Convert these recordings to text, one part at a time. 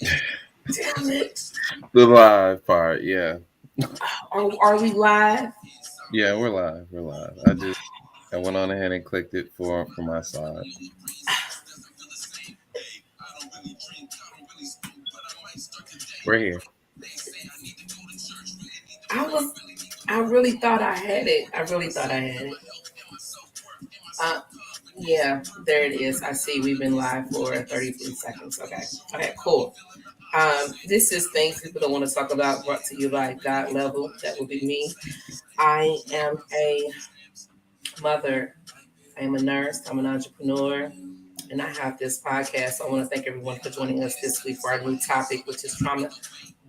Damn it. The live part, yeah. Are we live? Yeah, we're live. We're live. I went on ahead and clicked it for my side. We're here. I was. I really thought I had it. I really thought I had it. Uh, yeah, there it is. I see we've been live for 33 seconds. Okay. Okay, cool. This is things people don't want to talk about, brought to you by God Level. That will be me. I am a mother. I am a nurse. I'm an entrepreneur. And I have this podcast. So I want to thank everyone for joining us this week for our new topic, which is trauma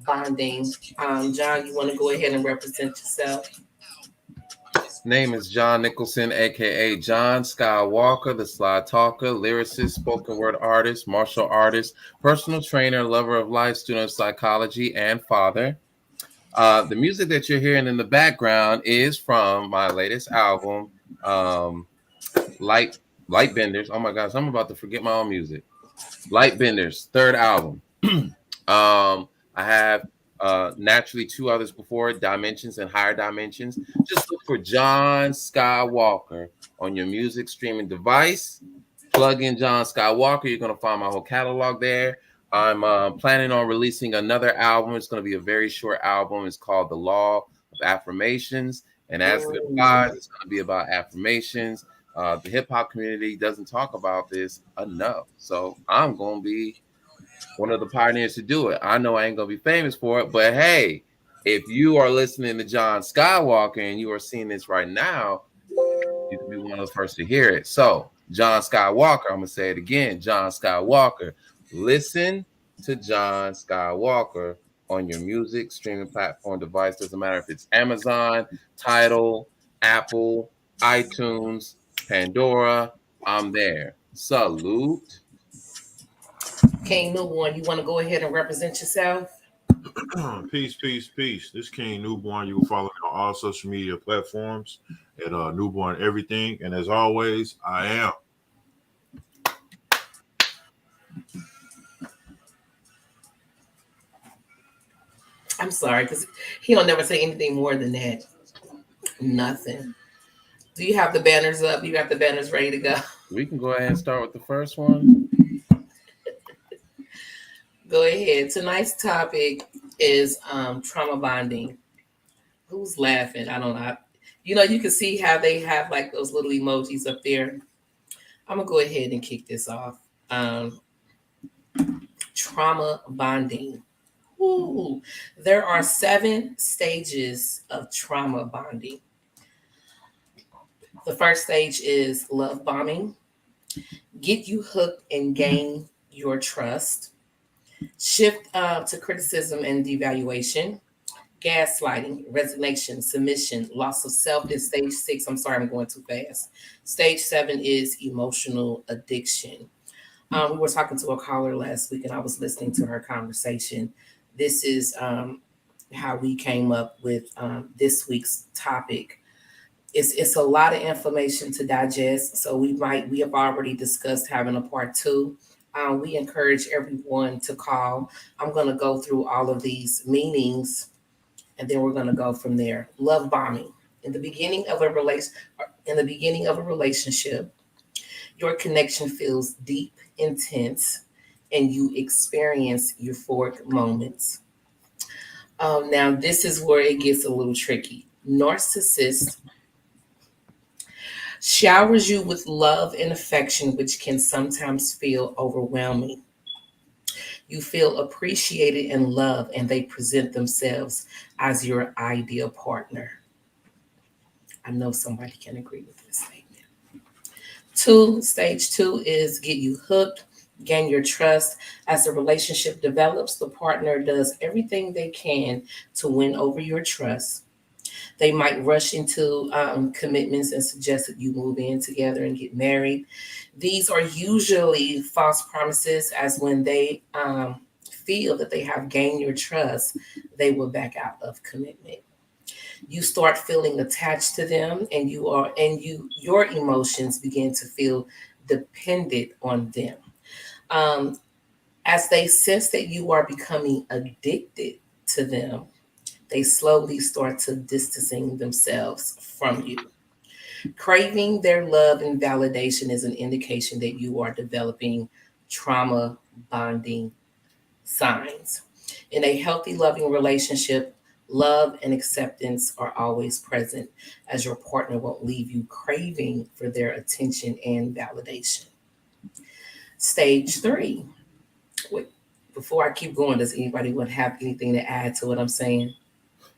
bonding. John, you want to go ahead and represent yourself? Name is John Nicholson, aka John Skywalker, the Sly Talker, lyricist, spoken word artist, martial artist, personal trainer, lover of life, student of psychology, and father. The music that you're hearing in the background is from my latest album, um, Light Light Benders. Oh my gosh, I'm about to forget my own music. Light Benders, third album. I have naturally two others before Dimensions and Higher Dimensions. Just look for John Skywalker on your music streaming device. Plug in John Skywalker. You're going to find my whole catalog there. I'm planning on releasing another album. It's going to be a very short album. It's called The Law of Affirmations. And as it Mm. applies, it's going to be about affirmations. The hip hop community doesn't talk about this enough. So I'm going to be one of the pioneers to do it. I know I ain't gonna be famous for it, but hey, if you are listening to John Skywalker and you are seeing this right now, you can be one of the first to hear it. So, John Skywalker, I'm gonna say it again, John Skywalker. Listen to John Skywalker on your music streaming platform device. Doesn't matter if it's Amazon, Tidal, Apple, iTunes, Pandora. I'm there. Salute. King Newborn, you want to go ahead and represent yourself? Peace, peace, peace. This King Newborn. You will follow me on all social media platforms at Newborn Everything. And as always, I am. I'm sorry, because he don't never say anything more than that. Nothing. Do you have the banners up? You got the banners ready to go? We can go ahead and start with the first one. Go ahead. Tonight's topic is trauma bonding. Who's laughing? I don't know. You know, you can see how they have like those little emojis up there. I'm gonna go ahead and kick this off. Um, Trauma bonding. Ooh, there are 7 stages of trauma bonding. The first stage is love bombing, get you hooked and gain your trust, shift to criticism and devaluation, gaslighting, resignation, submission, loss of self is stage 6. I'm sorry, I'm going too fast. Stage 7 is emotional addiction. We were talking to a caller last week and I was listening to her conversation. This is how we came up with this week's topic. It's a lot of information to digest, so we have already discussed having a part two. We encourage everyone to call. I'm going to go through all of these meanings, and then we're going to go from there. Love bombing in the beginning of a relationship, your connection feels deep, intense, and you experience euphoric moments. Now, this is where it gets a little tricky. Narcissist showers you with love and affection, which can sometimes feel overwhelming. You feel appreciated and loved, and they present themselves as your ideal partner. I know somebody can agree with this statement. Stage two is get you hooked, gain your trust. As the relationship develops, the partner does everything they can to win over your trust. They might rush into commitments and suggest that you move in together and get married. These are usually false promises, as when they feel that they have gained your trust, they will back out of commitment. You start feeling attached to them, and your emotions begin to feel dependent on them. Um, As they sense that you are becoming addicted to them, they slowly start to distancing themselves from you. Craving their love and validation is an indication that you are developing trauma bonding signs. In a healthy, loving relationship, love and acceptance are always present, as your partner won't leave you craving for their attention and validation. Stage three. Wait, before I keep going, does anybody want to have anything to add to what I'm saying?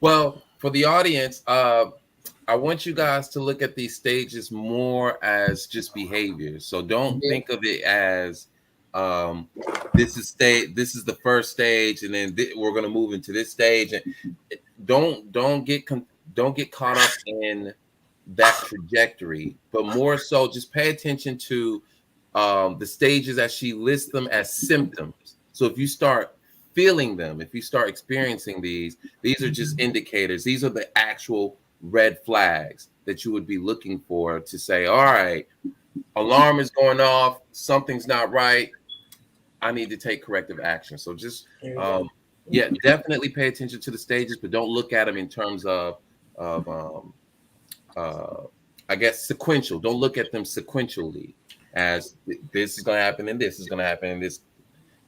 Well, for the audience, I want you guys to look at these stages more as just behaviors. So don't Mhm. think of it as um, this is the first stage, and then we're going to move into this stage. And don't get caught up in that trajectory, but more so just pay attention to the stages as she lists them as symptoms. So if you start feeling them, if you start experiencing these are just indicators. These are the actual red flags that you would be looking for to say, all right, alarm is going off, something's not right. I need to take corrective action. So just There we go. yeah, definitely pay attention to the stages, but don't look at them in terms of uh I guess sequential. Don't look at them sequentially as this is going to happen and this is going to happen and this.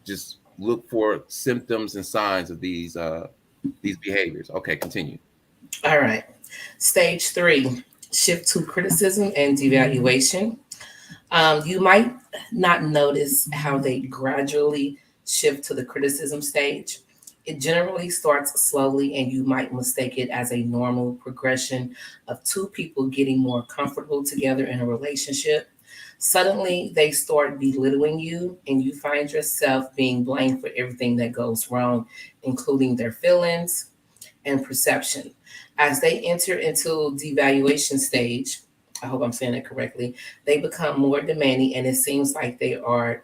Just look for symptoms and signs of these behaviors. Okay, continue. All right. Stage three, shift to criticism and devaluation. You might not notice how they gradually shift to the criticism stage. It generally starts slowly, and you might mistake it as a normal progression of two people getting more comfortable together in a relationship. Suddenly, they start belittling you, and you find yourself being blamed for everything that goes wrong, including their feelings and perception. As they enter into devaluation stage, I hope I'm saying it correctly, they become more demanding, and it seems like they are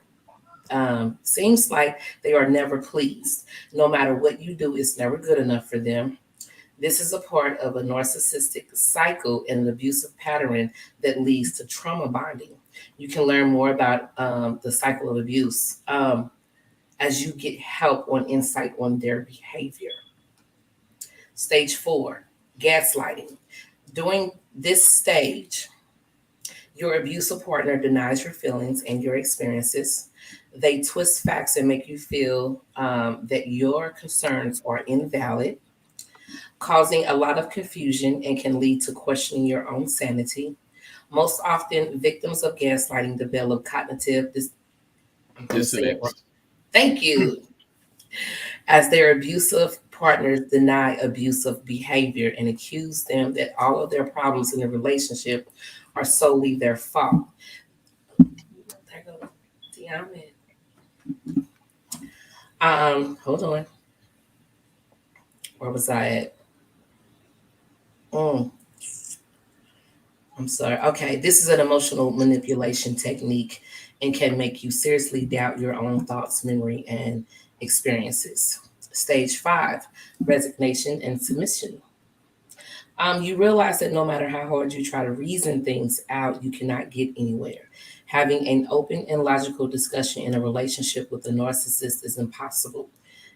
never pleased. No matter what you do, it's never good enough for them. This is a part of a narcissistic cycle and an abusive pattern that leads to trauma bonding. You can learn more about the cycle of abuse as you get help on insight on their behavior. Stage four, gaslighting. During this stage, your abusive partner denies your feelings and your experiences. They twist facts and make you feel that your concerns are invalid, causing a lot of confusion and can lead to questioning your own sanity. Most often, victims of gaslighting develop I'm going to say it wrong. Dissonance. Thank you. As their abusive partners deny abusive behavior and accuse them that all of their problems in the relationship are solely their fault. There goes Diamond. Hold on. Where was I at? Mm, I'm sorry. Okay, this is an emotional manipulation technique and can make you seriously doubt your own thoughts, memory, and experiences. Stage five, resignation and submission. You realize that no matter how hard you try to reason things out, you cannot get anywhere. Having an open and logical discussion in a relationship with a narcissist is impossible.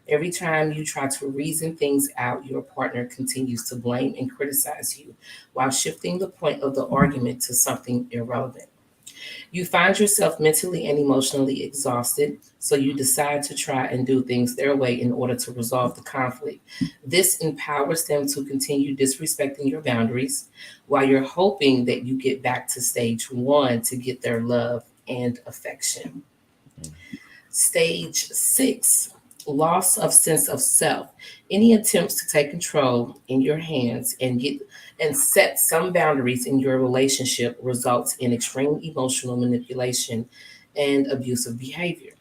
Every time you try to reason things out, your partner continues to blame and criticize you while shifting the point of the argument to something irrelevant. You find yourself mentally and emotionally exhausted, so you decide to try and do things their way in order to resolve the conflict. This empowers them to continue disrespecting your boundaries while you're hoping that you get back to stage one to get their love and affection. Stage six, loss of sense of self. Any attempts to take control in your hands and set some boundaries in your relationship results in extreme emotional manipulation and abusive behavior.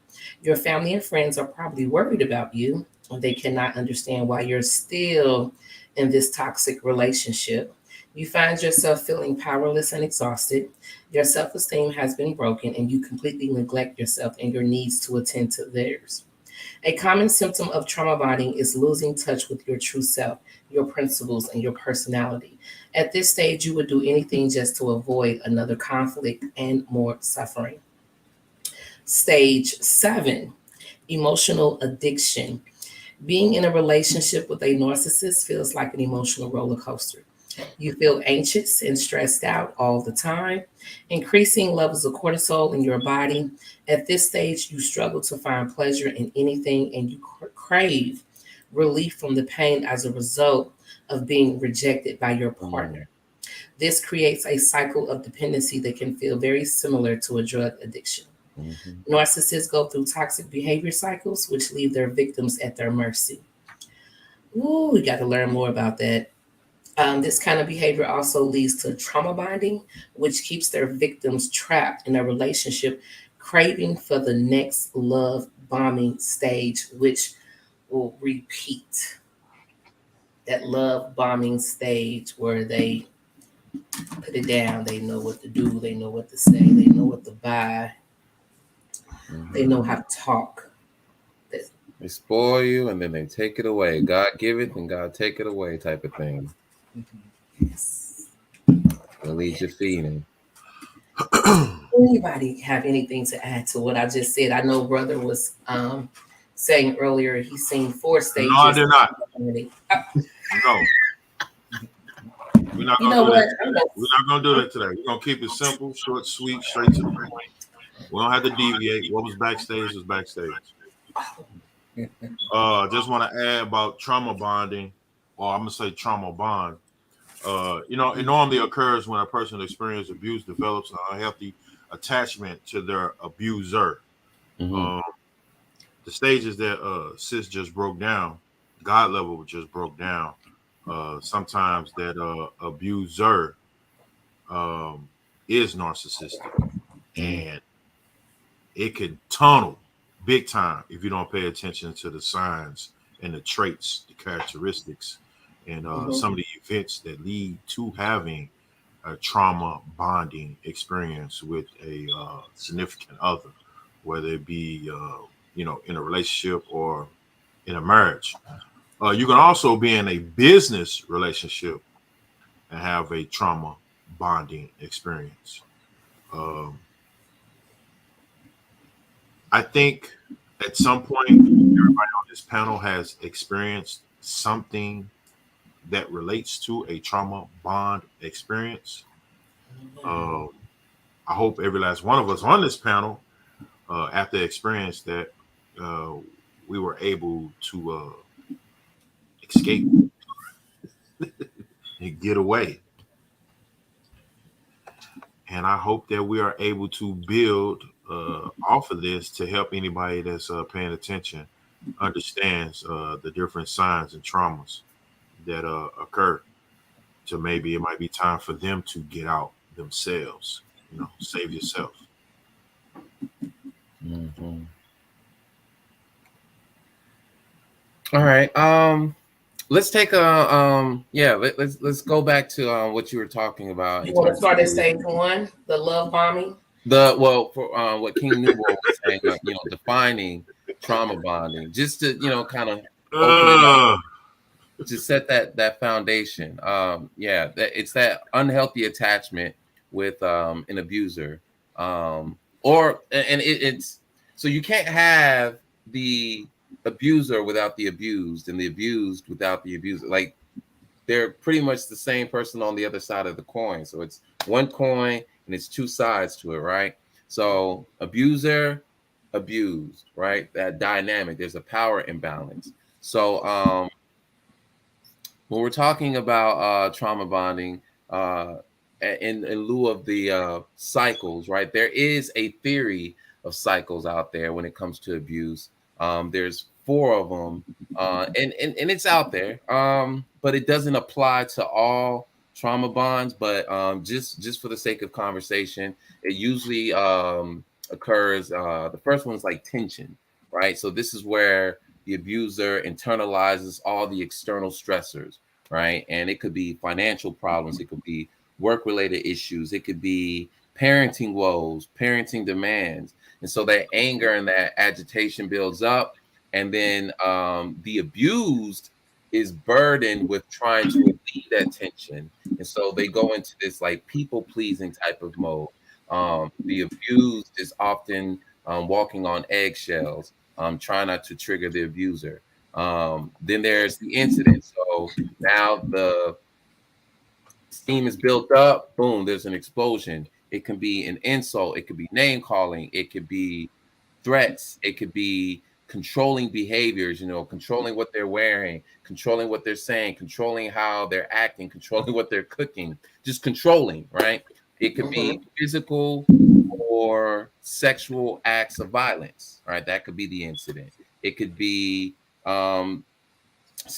Your family and friends are probably worried about you. They cannot understand why you're still in this toxic relationship. You find yourself feeling powerless and exhausted. Your self esteem has been broken, and you completely neglect yourself and your needs to attend to theirs. A common symptom of trauma bonding is losing touch with your true self, your principles, and your personality. At this stage, you would do anything just to avoid another conflict and more suffering. Stage seven, Emotional addiction. Being in a relationship with a narcissist feels like an emotional roller coaster. You feel anxious and stressed out all the time, increasing levels of cortisol in your body. At this stage, you struggle to find pleasure in anything and you crave relief from the pain as a result of being rejected by your Mm-hmm. partner. This creates a cycle of dependency that can feel very similar to a drug addiction. Mm-hmm. Narcissists go through toxic behavior cycles, which leave their victims at their mercy. Ooh, we got to learn more about that. This kind of behavior also leads to trauma bonding, which keeps their victims trapped in a relationship, craving for the next love bombing stage, which will repeat that love bombing stage where they put it down. They know what to do, they know what to say, they know what to buy, they Mm-hmm. know how to talk. They spoil you and then they take it away. God give it and God take it away, type of thing. Yes. It leaves you feeding. Anybody have anything to add to what I just said? I know brother was saying earlier he's seen four No, I stages. did not. No, we're not You gonna know do what? that today. We're not gonna do that today. We're gonna keep it simple, short, sweet, straight to the point. We don't have to deviate. What was backstage was backstage. Just want to add about trauma bonding, or I'm gonna say trauma bond. It normally occurs when a person experiences abuse, develops an unhealthy attachment to their abuser. Mm-hmm. Um, the stages that sis just broke down, God level just broke down. Sometimes that abuser is narcissistic, and it can tunnel big time if you don't pay attention to the signs and the traits, the characteristics, and Mhm. some of the events that lead to having a trauma bonding experience with a significant other, whether it be in a relationship or in a marriage. You can also be in a business relationship and have a trauma bonding experience. Um, I think at some point, everybody on this panel has experienced something that relates to a trauma bond experience. Um, I hope every last one of us on this panel, after experience that, uh, we were able to escape and get away. And I hope that we are able to build off of this to help anybody that's paying attention understands the different signs and traumas that occur. To maybe it might be time for them to get out themselves. Save yourself. Mm-hmm. All right. Let's take a let's go back to what you were talking about You in want to terms start at of stage one, the love bombing? for what King Newborn was saying, defining trauma bonding, just to kind of open it up Uh, to set that foundation. It's that unhealthy attachment with an abuser, or and it's so you can't have the abuser without the abused, and the abused without the abuser. Like they're pretty much the same person on the other side of the coin. So it's one coin and it's two sides to it, right? So abuser, abused, right? That dynamic. There's a power imbalance. So when we're talking about trauma bonding, uh, in lieu of the cycles, right? There is a theory of cycles out there when it comes to abuse. There's four of them, and it's out there, but it doesn't apply to all trauma bonds. But just for the sake of conversation, it usually occurs. The first one is like tension, right? So this is where the abuser internalizes all the external stressors, right? And it could be financial problems, it could be work related issues, it could be parenting woes, parenting demands. And so that anger and that agitation builds up. And then the abused is burdened with trying to relieve that tension. And so they go into this like people pleasing type of mode. The abused is often walking on eggshells. Try not to trigger the abuser. Then there's the incident. So now the steam is built up, boom, there's an explosion. It can be an insult, it could be name calling, it could be threats, it could be controlling behaviors, controlling what they're wearing, controlling what they're saying, controlling how they're acting, controlling what they're cooking, just controlling, right? It could be physical or sexual acts of violence, right? That could be the incident. It could be some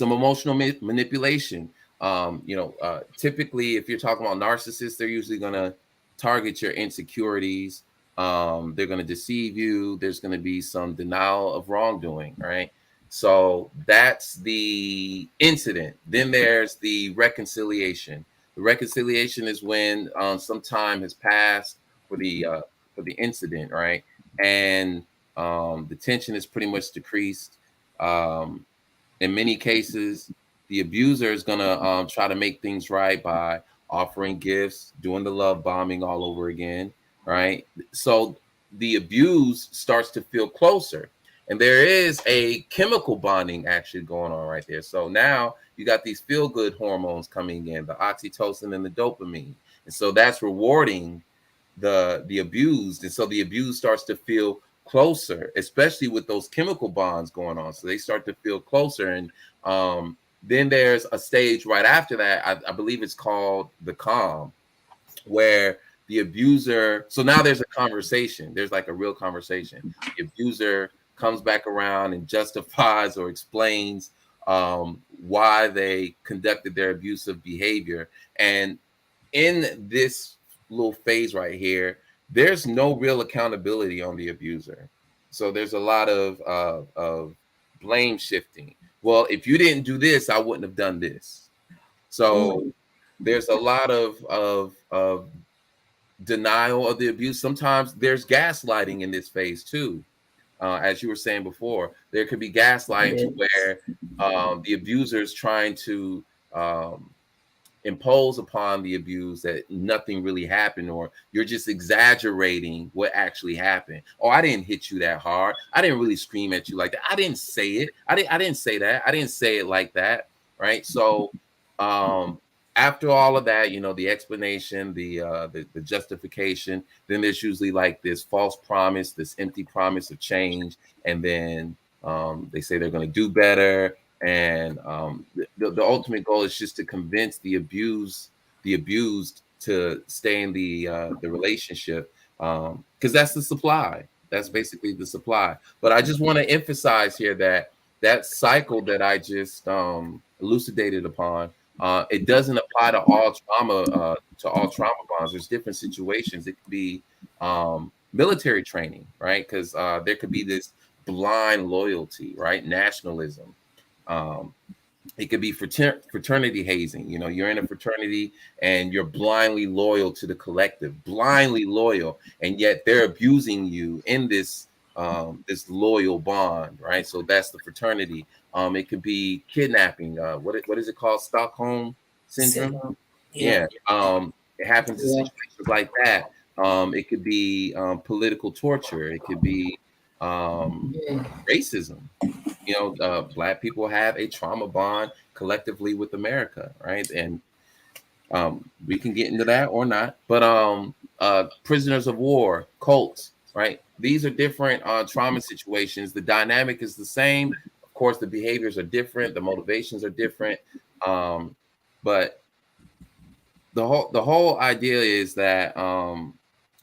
emotional manipulation. Typically, if you're talking about narcissists, they're usually going to target your insecurities. They're going to deceive you. There's going to be some denial of wrongdoing, right? So that's the incident. Then there's the reconciliation. The reconciliation is when some time has passed for the incident, right? And the tension is pretty much decreased. In many cases, the abuser is going to try to make things right by offering gifts, doing the love bombing all over again, right? So the abuse starts to feel closer. And there is a chemical bonding actually going on right there. So now you got these feel good hormones coming in, the oxytocin and the dopamine. And so that's rewarding the abused. And so the abused starts to feel closer, especially with those chemical bonds going on. So they start to feel closer. And then there's a stage right after that. I believe it's called the calm, where the abuser, so now there's a conversation. There's like a real conversation. The abuser comes back around and justifies or explains why they conducted their abusive behavior. And in this little phase right here, there's no real accountability on the abuser. So there's a lot of blame shifting. Well, if you didn't do this, I wouldn't have done this. So there's a lot of denial of the abuse. Sometimes there's gaslighting in this phase too. As you were saying before, there could be gaslighting to where the abuser is trying to impose upon the abused that nothing really happened, or you're just exaggerating what actually happened. Oh, I didn't hit you that hard. I didn't really scream at you like that. I didn't say it. I didn't say that. I didn't say it like that. Right. So after all of that, the explanation, the justification, then there's usually like this false promise, this empty promise of change, and then they say they're going to do better. And the ultimate goal is just to convince the abused to stay in the relationship, because that's the supply. That's basically the supply. But I just want to emphasize here that cycle that I just elucidated upon, it doesn't apply to all trauma bonds. There's different situations. It could be military training, right? Because there could be this blind loyalty, right? Nationalism. It could be fraternity hazing. You're in a fraternity and you're blindly loyal to the collective, blindly loyal, and yet they're abusing you in this loyal bond, right? So that's the fraternity. It could be kidnapping. What is it called? Stockholm syndrome. Yeah. It happens in situations like that. It could be political torture. It could be racism. Black people have a trauma bond collectively with America, right? And we can get into that or not, but prisoners of war, cults, right? These are different trauma situations. The dynamic is the same. Of course, the behaviors are different, the motivations are different, but the whole idea is that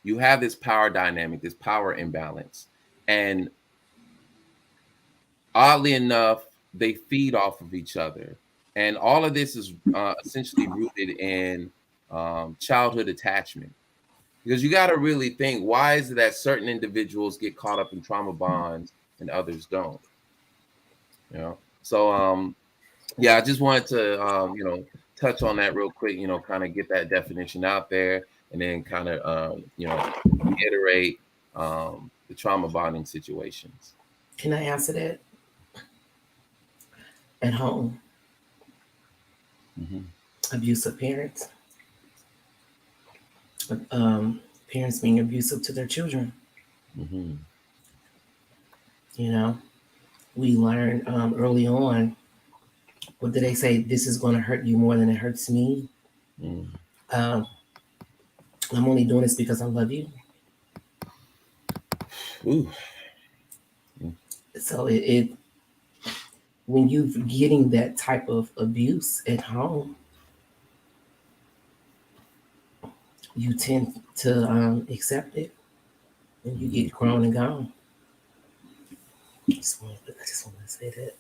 you have this power dynamic, this power imbalance, and oddly enough, they feed off of each other. And all of this is essentially rooted in childhood attachment. Because you got to really think, why is it that certain individuals get caught up in trauma bonds and others don't? So yeah, I just wanted to touch on that real quick, kind of get that definition out there, and then kind of reiterate the trauma bonding situations. Can I answer that? At home, abusive parents, parents being abusive to their children. You know, we learn early on. What did they say? This is going to hurt you more than it hurts me. Mm. Um, I'm only doing this because I love you. Ooh. So it when you're getting that type of abuse at home, you tend to accept it, and you get grown and gone. I just want to say that.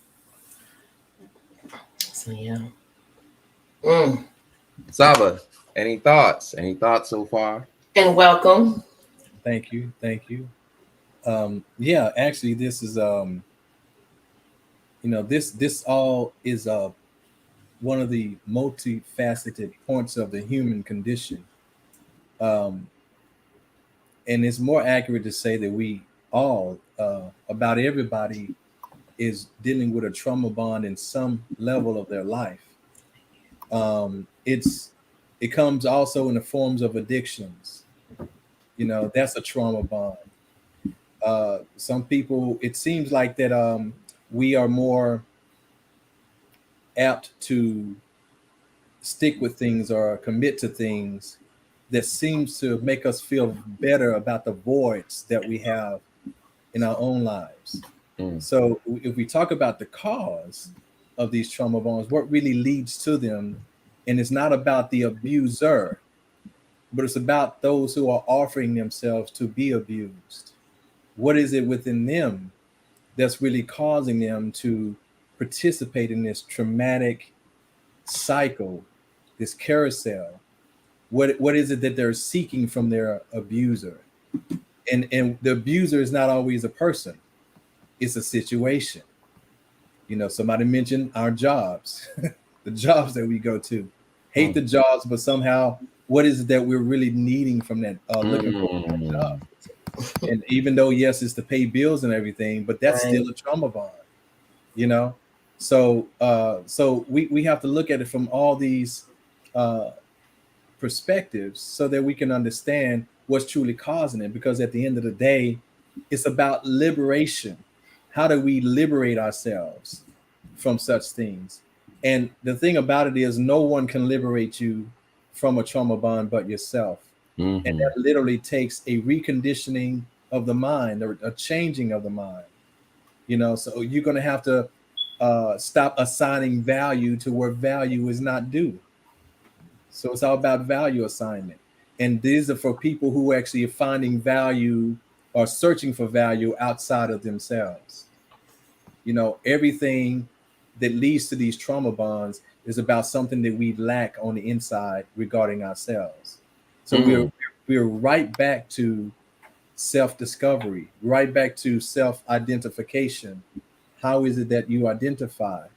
So yeah. Mm. Saba, any thoughts? Any thoughts so far? And welcome. Thank you. Thank you. Yeah, actually, this is this all is one of the multifaceted points of the human condition. Um, and it's more accurate to say that we all, about everybody, is dealing with a trauma bond in some level of their life. It comes also in the forms of addictions. That's a trauma bond. Some people, it seems like that we are more apt to stick with things or commit to things that seems to make us feel better about the voids that we have in our own lives. Mm. So if we talk about the cause of these trauma bonds, what really leads to them, and it's not about the abuser, but it's about those who are offering themselves to be abused. What is it within them that's really causing them to participate in this traumatic cycle, this carousel? What is it that they're seeking from their abuser? And the abuser is not always a person, it's a situation. Somebody mentioned our jobs, the jobs that we go to. Hate the jobs, but somehow, what is it that we're really needing from that, looking for from that job? And even though, yes, it's to pay bills and everything, but that's still a trauma bond, you know? So we have to look at it from all these perspectives so that we can understand what's truly causing it. Because at the end of the day, it's about liberation. How do we liberate ourselves from such things? And the thing about it is, no one can liberate you from a trauma bond but yourself. Mm-hmm. And that literally takes a reconditioning of the mind, or a changing of the mind. So you're going to have to stop assigning value to where value is not due. So it's all about value assignment. And these are for people who actually are finding value or searching for value outside of themselves. Everything that leads to these trauma bonds is about something that we lack on the inside regarding ourselves. So we're right back to self-discovery, right back to self-identification. How is it that you identify?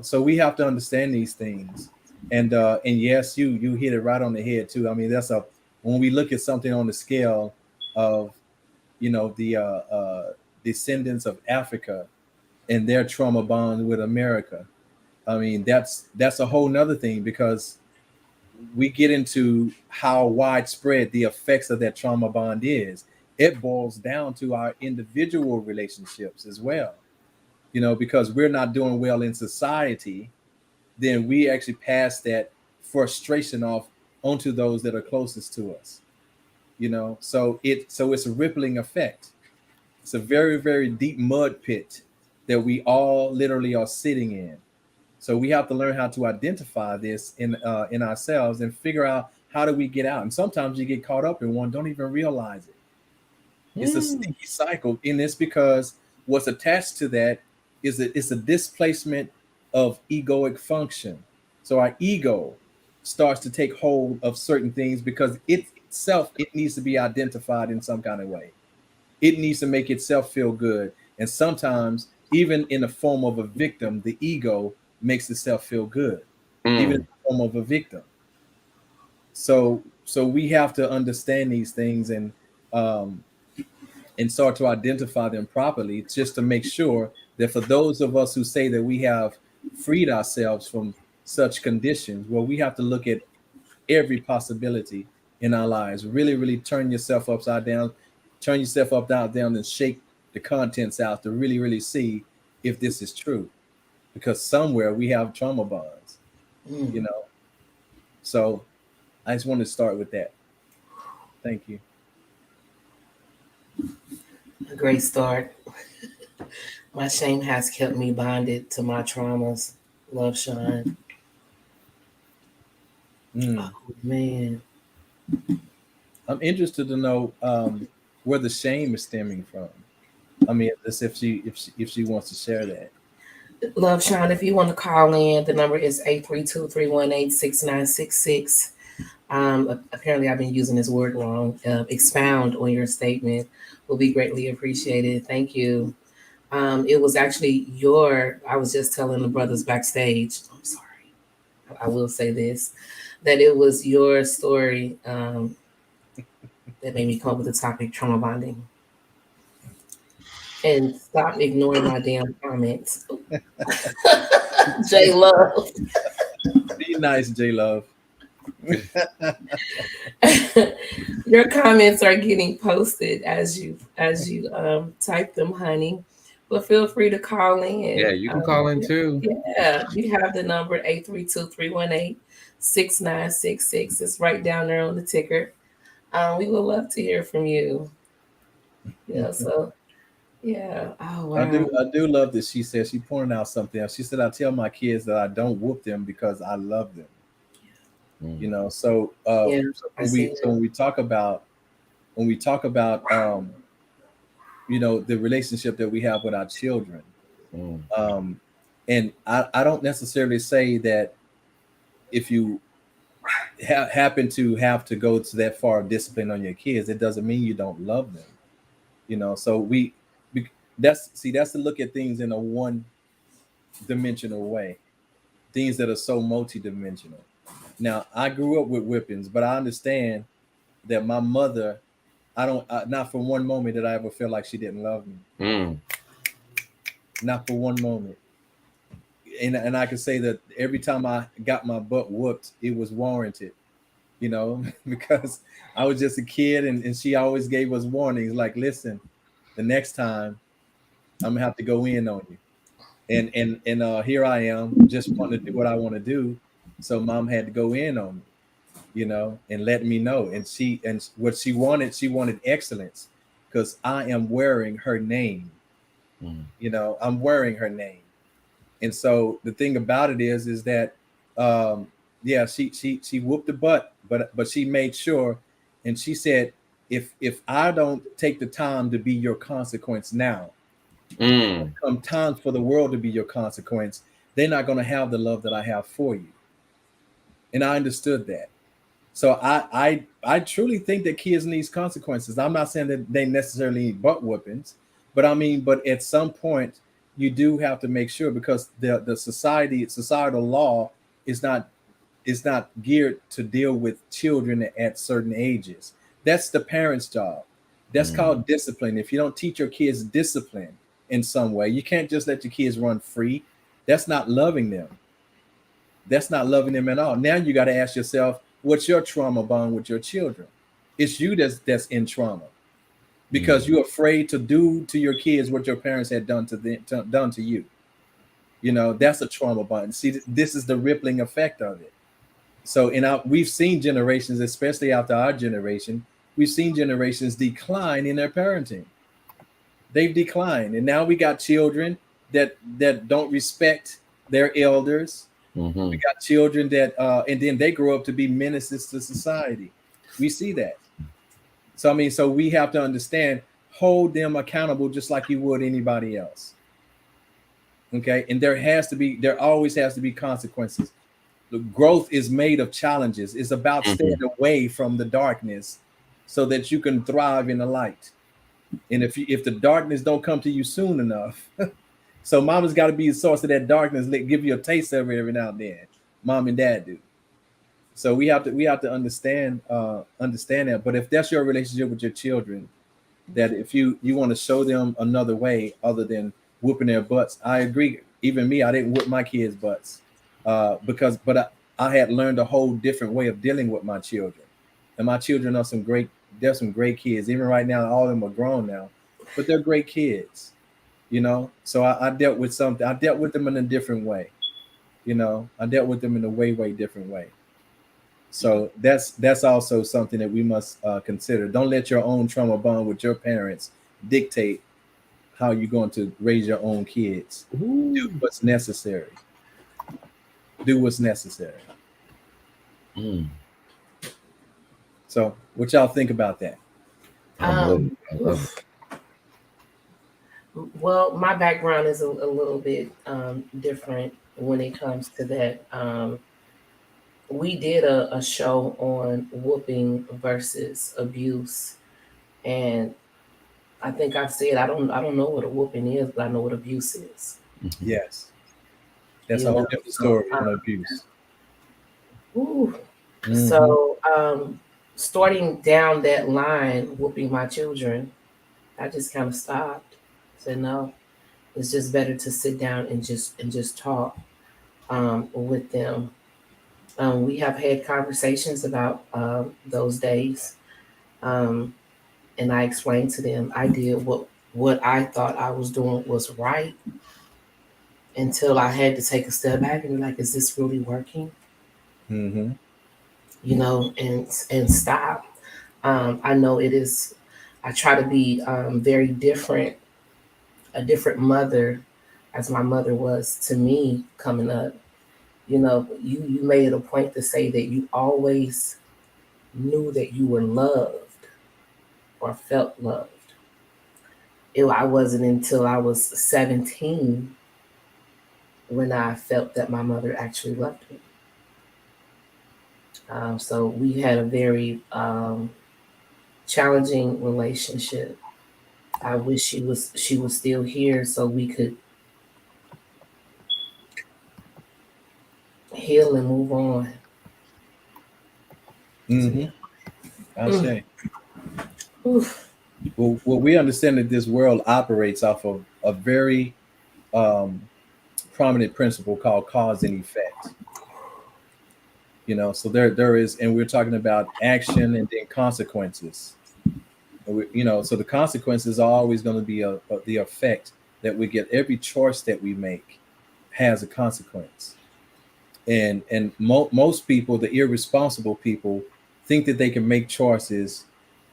So we have to understand these things. And yes, you hit it right on the head too. I mean, when we look at something on the scale of the descendants of Africa and their trauma bond with America, I mean, that's a whole nother thing, because we get into how widespread the effects of that trauma bond is. It boils down to our individual relationships as well. Because we're not doing well in society, then we actually pass that frustration off onto those that are closest to us. So it's a rippling effect. It's a very, very deep mud pit that we all literally are sitting in. So we have to learn how to identify this in ourselves and figure out, how do we get out. And sometimes you get caught up in one, don't even realize it. It's a sneaky cycle in this, because what's attached to that is it's a displacement of egoic function. So our ego starts to take hold of certain things because it needs to be identified in some kind of way. It needs to make itself feel good. And sometimes, even in the form of a victim, the ego makes itself feel good, even in the form of a victim. So we have to understand these things and start to identify them properly, just to make sure that for those of us who say that we have freed ourselves from such conditions, well, we have to look at every possibility in our lives. Really, really turn yourself upside down, turn yourself up, down, and shake the contents out to really see if this is true, because somewhere we have trauma bonds, Mm. you know. So I just want to start with that. Thank you. A great start. My shame has kept me bonded to my traumas. Love, Sean. Mm. Oh, man. I'm interested to know where the shame is stemming from. I mean, as if she wants to share that. Love, Sean, if you want to call in, the number is 832-318-6966. Apparently, I've been using this word wrong. Expound on your statement will be greatly appreciated. Thank you. It was actually I was just telling the brothers backstage, I'm sorry, I will say this, that it was your story that made me come up with the topic trauma bonding. And stop ignoring my damn comments. J Love. Be nice, J Love. Your comments are getting posted as you type them, honey. But feel free to call in. Yeah, you can call in too. Yeah, you have the number 832-318-6966. It's right down there on the ticker. We would love to hear from you. Yeah, so yeah. Oh wow. I do love that she said, she pointed out something else. She said, I tell my kids that I don't whoop them because I love them. You know, so Yeah, when we talk about you know, the relationship that we have with our children, and I don't necessarily say that if you happen to have to go to that far of discipline on your kids, it doesn't mean you don't love them. You know, so that's to look at things in a one dimensional way, things that are so multidimensional. Now, I grew up with whippings, but I understand that my mother, not for one moment did I ever feel like she didn't love me. Not for one moment. And I can say that every time I got my butt whooped, it was warranted, you know, because I was just a kid, and she always gave us warnings like, listen, the next time I'm gonna have to go in on you. And here I am just wanting to do what I want to do. So mom had to go in on me, you know, and let me know. And what she wanted excellence, because I am wearing her name. You know, I'm wearing her name. And so the thing about it is that yeah, she whooped the butt, but she made sure, and she said, if I don't take the time to be your consequence now, come time for the world to be your consequence, they're not going to have the love that I have for you. And I understood that. So I truly think that kids need consequences. I'm not saying that they necessarily need butt whoopings, but I mean, but at some point you do have to make sure, because the societal law is not geared to deal with children at certain ages. That's the parents' job. That's called discipline. If you don't teach your kids discipline in some way, you can't just let your kids run free. That's not loving them. That's not loving them at all. Now you got to ask yourself, what's your trauma bond with your children? It's you that's in trauma, because you're afraid to do to your kids what your parents had done to you. You know, that's a trauma bond. See, this is the rippling effect of it. So we've seen generations, especially after our generation, we've seen generations decline in their parenting. They've declined, and now we got children that don't respect their elders. We got children that and then they grow up to be menaces to society. We see that. So I mean, so we have to understand, hold them accountable just like you would anybody else. Okay, and there always has to be consequences. The growth is made of challenges. It's about staying away from the darkness so that you can thrive in the light. And if the darkness don't come to you soon enough, so mama's got to be the source of that darkness, give you a taste of it every now and then. Mom and dad do. So we have to understand that. But if that's your relationship with your children, that if you want to show them another way other than whooping their butts, I agree. Even me, I didn't whoop my kids' butts but I had learned a whole different way of dealing with my children. And my children are some great kids. Even right now, all of them are grown now. but they're great kids, you know. So I dealt with something. I dealt with them in a different way, you know. I dealt with them in a way different way. So that's also something that we must consider. Don't let your own trauma bond with your parents dictate how you're going to raise your own kids. Do what's necessary. Do what's necessary. Mm. So, what y'all think about that? I love it. Well, my background is a little bit different when it comes to that. We did a show on whooping versus abuse, and I think I've said I don't know what a whooping is, but I know what abuse is. Yes, that's You a whole know, different story so, on abuse. Ooh. Mhm. So, starting down that line, whooping my children, I just kind of stopped. Said no, it's just better to sit down and just talk with them. We have had conversations about those days, um, and I explained to them I did what I thought I was doing was right until I had to take a step back and be like, is this really working? Mhm. You know, and stop. I know it is. I try to be very different, a different mother, as my mother was to me coming up. You know, you made it a point to say that you always knew that you were loved or felt loved. I wasn't until I was 17 when I felt that my mother actually loved me. So we had a very challenging relationship. I wish she was still here so we could heal and move on. Mhm. I Mm. say. Oof. Well, we understand that this world operates off of a very um, prominent principle called cause and effect. You know, so there is, and we're talking about action and then consequences. And you know, so the consequences are always going to be the effect that we get. Every choice that we make has a consequence, and most people, the irresponsible people, think that they can make choices,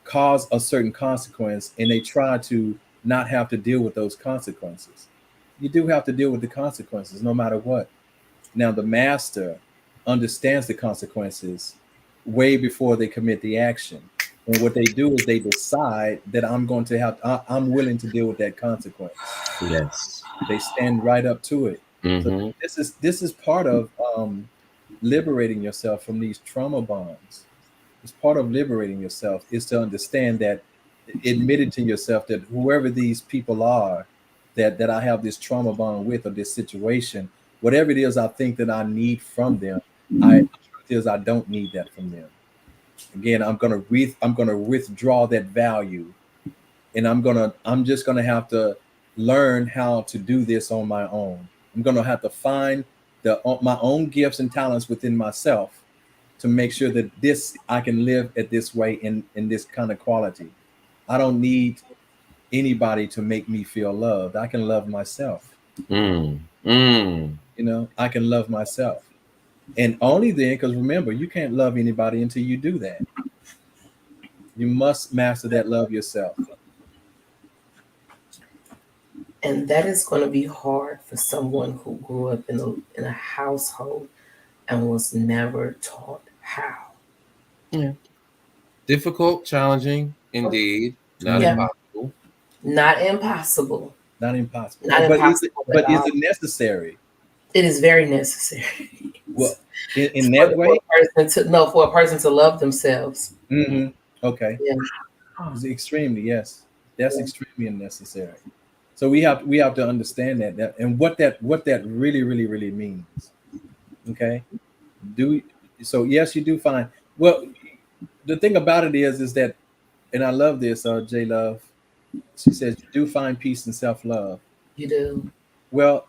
cause a certain consequence, and they try to not have to deal with those consequences. You do have to deal with the consequences, no matter what. Now, the master understands the consequences way before they commit the action. And what they do is they decide that I'm going to have, I'm willing to deal with that consequence. Yes. They stand right up to it. So Mm-hmm. this is part of liberating yourself from these trauma bonds. It's part of liberating yourself is to understand that, admit it to yourself that whoever these people are, that I have this trauma bond with, or this situation, whatever it is I think that I need from them, the truth is I don't need that from them. Again, I'm gonna withdraw that value, and I'm just gonna have to learn how to do this on my own. I'm gonna have to find my own gifts and talents within myself to make sure that this I can live at this way in this kind of quality. I don't need anybody to make me feel loved. I can love myself. Mm. Mm. You know, I can love myself. And only then, because remember, you can't love anybody until you do that. You must master that love yourself. And that is going to be hard for someone who grew up in a household and was never taught how. Yeah. Difficult, challenging, indeed. Not Yeah, impossible. not impossible. Not impossible. Not impossible at But is all. it necessary? It is very necessary. Well, in that way? For a person to love themselves. Mm-hmm. Okay. Yeah. It's extremely, yes. That's Yeah. extremely necessary. So we have to understand that and what that really means. Okay. Do so yes, you do find well the thing about it is that, and I love this, J Love. She says you do find peace and self-love. You do. Well,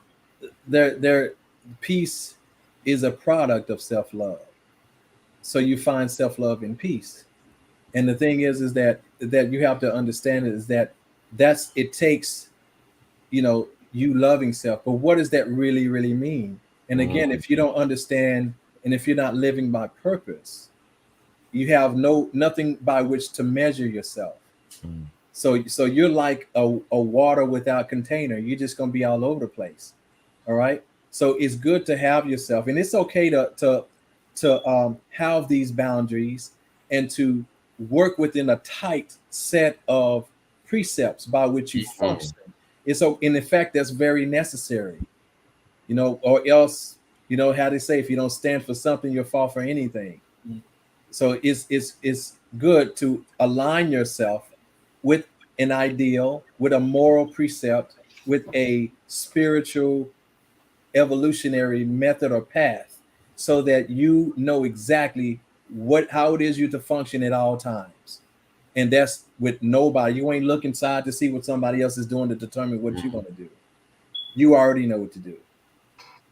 there peace is a product of self-love. So you find self-love in peace. And the thing is that you have to understand is that that's it takes, you loving self. But what does that really mean? And again, if you don't understand, and if you're not living by purpose, you have nothing by which to measure yourself. Mm. So you're like a water without container. You're just gonna be all over the place. All right. So it's good to have yourself, and it's okay to have these boundaries and to work within a tight set of precepts by which you function. And so, in effect, that's very necessary. Or else, how they say, if you don't stand for something, you'll fall for anything. So it's good to align yourself with an ideal, with a moral precept, with a spiritual evolutionary method or path, so that you know exactly how it is you to function at all times. And that's with nobody. You ain't looking inside to see what somebody else is doing to determine what you're going to do. You already know what to do.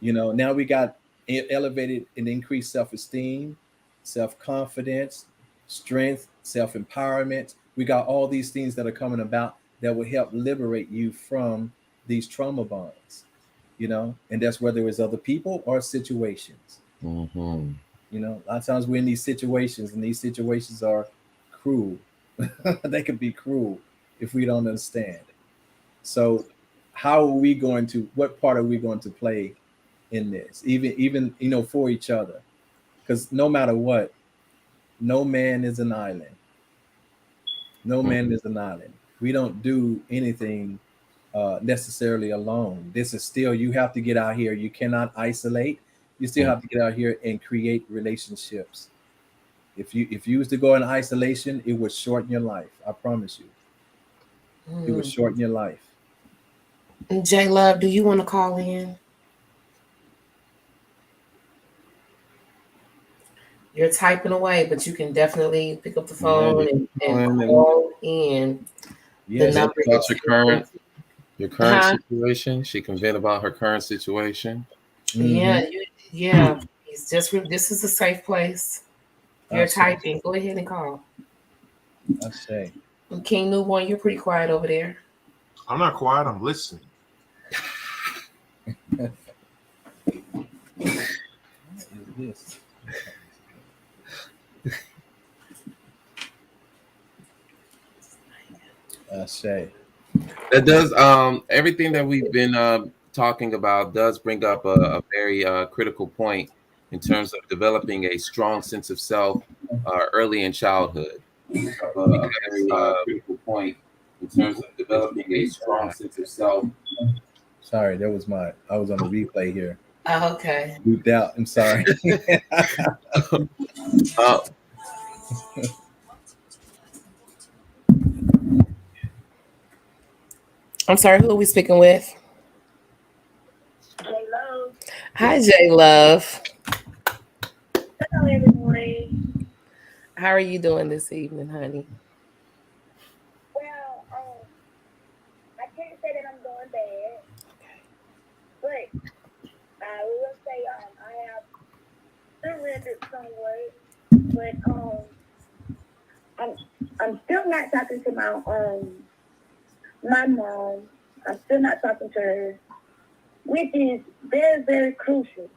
Now we got elevated and increased self-esteem, self-confidence, strength, self-empowerment. We got all these things that are coming about that will help liberate you from these trauma bonds, and that's whether it's other people or situations. Mm-hmm. A lot of times we're in these situations, and these situations are cruel. They can be cruel if we don't understand. So what part are we going to play in this, even for each other? Because no matter what, no man is an island. No man is an island. We don't do anything necessarily alone. This is still, you have to get out here. You cannot isolate. You still have to get out here and create relationships. If you was to go in isolation, it would shorten your life. I promise you. It would shorten your life. J Love, do you want to call in? You're typing away, but you can definitely pick up the phone and call in. Yes. The number About your current Huh? situation. She can vent about her current situation. Yeah, yeah. It's just this is a safe place. You're I say. typing. Go ahead and call. I say. King Newborn, you're pretty quiet over there. I'm not quiet. I'm listening. What is this? I say. That does everything that we've been talking about does bring up a very critical point in terms of developing a strong sense of self early in childhood. A very critical point in terms of developing a strong sense of self. Sorry, I was on the replay here. Oh, okay. Looped out. I'm sorry. I'm sorry, who are we speaking with? J Love. Hi, J Love. Hello, everyone. How are you doing this evening, honey? Well, I can't say that I'm doing bad, but I will say I have surrendered somewhat, but I'm still not talking to my mom. I'm still not talking to her, which is very, very crucial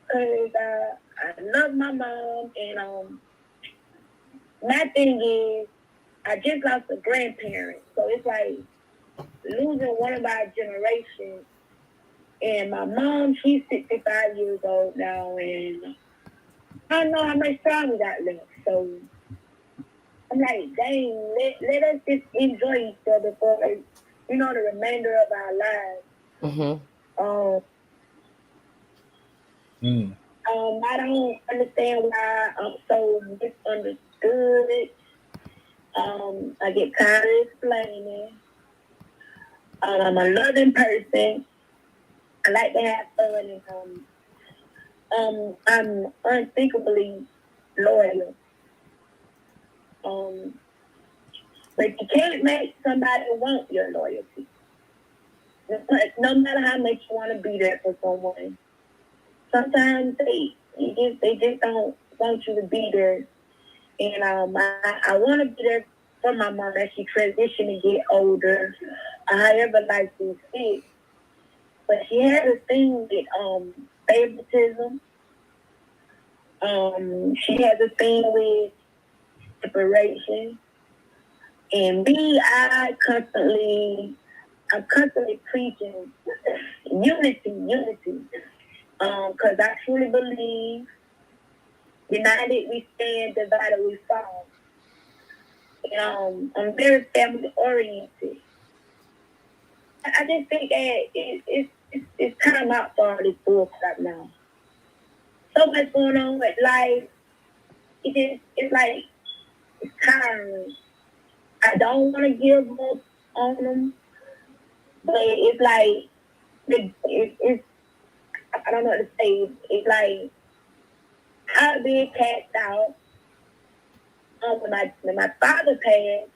because I love my mom, and my thing is I just lost a grandparent, so it's like losing one of our generations. And my mom, she's 65 years old now, and I don't know how much time we got left. So I'm like, dang, let us just enjoy each other for the remainder of our lives. Mm-hmm. I don't understand why I'm so misunderstood. I get tired of explaining. I'm a loving person. I like to have fun, and I'm unthinkably loyal. But you can't make somebody want your loyalty. No matter how much you want to be there for someone, sometimes they just don't want you to be there. And I want to be there from my mom as she transitioned and get older, however life is fit. But she had a thing with favoritism. She has a thing with separation. And me, I'm constantly preaching unity. Because I truly believe united we stand, divided we fall. I'm very family oriented. I just think that it's time out for all this bullcrap now. So much going on with life. It's like it's tiring. I don't want to give up on them, but it's like it's I don't know what to say. It's like I've been cast out. When my father passed,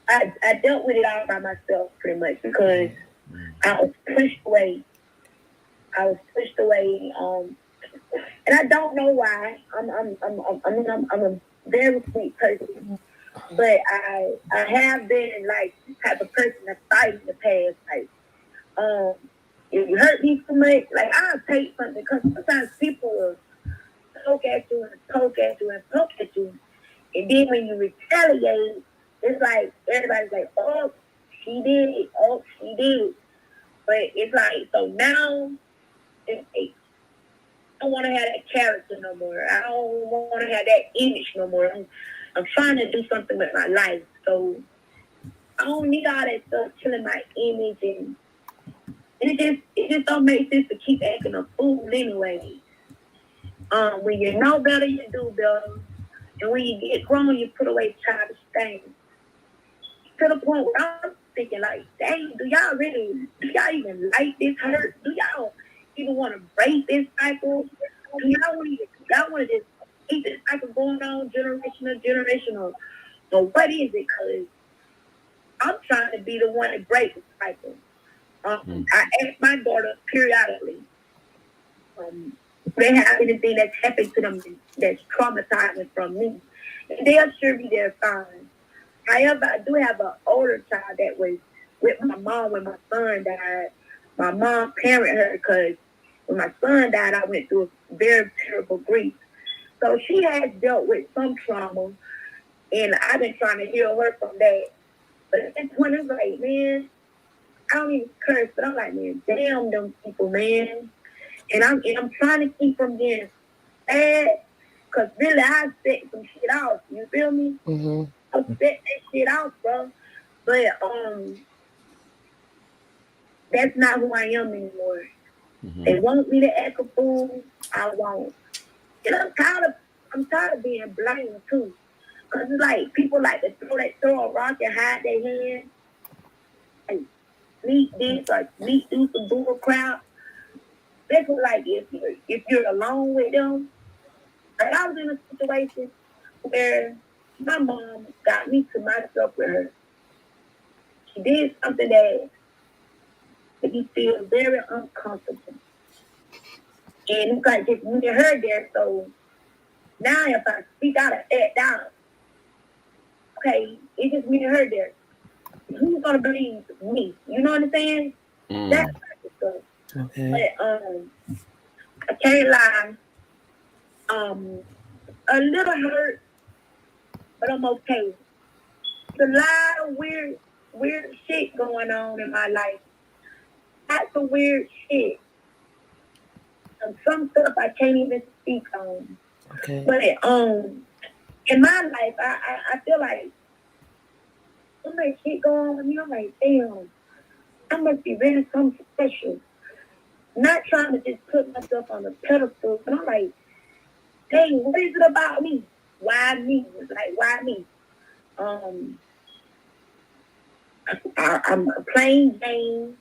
I dealt with it all by myself pretty much because I was pushed away. And I don't know why. I'm a very sweet person, but I have been like the type of person that fight in the past. Like, if you hurt me too much, like I'll take something because sometimes people will poke at you and poke at you and poke at you, and then when you retaliate, it's like everybody's like, oh, she did it, oh, she did. But it's like so now, it's like, I don't want to have that character no more. I don't want to have that image no more. I'm trying to do something with my life, so I don't need all that stuff killing my image, and it just don't make sense to keep acting a fool anyway. When you know better, you do better, and when you get grown, you put away childish things. To the point where I'm thinking like, dang, do y'all even like this hurt? Do y'all even want to break this cycle? Do y'all want to just keep this cycle going on generational? But what is it? Because I'm trying to be the one to break the cycle. I ask my daughter periodically, they have anything that's happened to them that's traumatizing from me. And they'll sure be there fine. However, I do have an older child that was with my mom when my son died. My mom parented her because when my son died, I went through a very terrible grief. So she has dealt with some trauma, and I've been trying to heal her from that. But at this point, it's like, man, I don't even curse, but I'm like, man, damn them people, man. And I'm trying to keep from getting sad, because really I set some shit off. You feel me? Mm-hmm. I set that shit off, bro. But that's not who I am anymore. They want me to act a fool, I won't. And I'm tired of being blamed too. Cause it's like people like to throw a rock and hide their hand. Like sneak this or sneak do some bull crap. That's like if you're alone with them. Like I was in a situation where my mom got me to myself with her. She did something that made me feel very uncomfortable. And it's like just me and her there, so now if I speak out of that down, okay, it's just me and her there. Who's gonna believe me? You know what I'm saying? That's stuff. Okay. But I can't lie. A little hurt, but I'm okay. There's a lot of weird shit going on in my life. Lots of weird shit. Some stuff I can't even speak on. Okay. But in my life, I feel like so much shit going on with me. I'm like, damn, I must be really something special. Not trying to just put myself on a pedestal, but I'm like, dang, what is it about me? Why me? It's like, why me? I'm playing games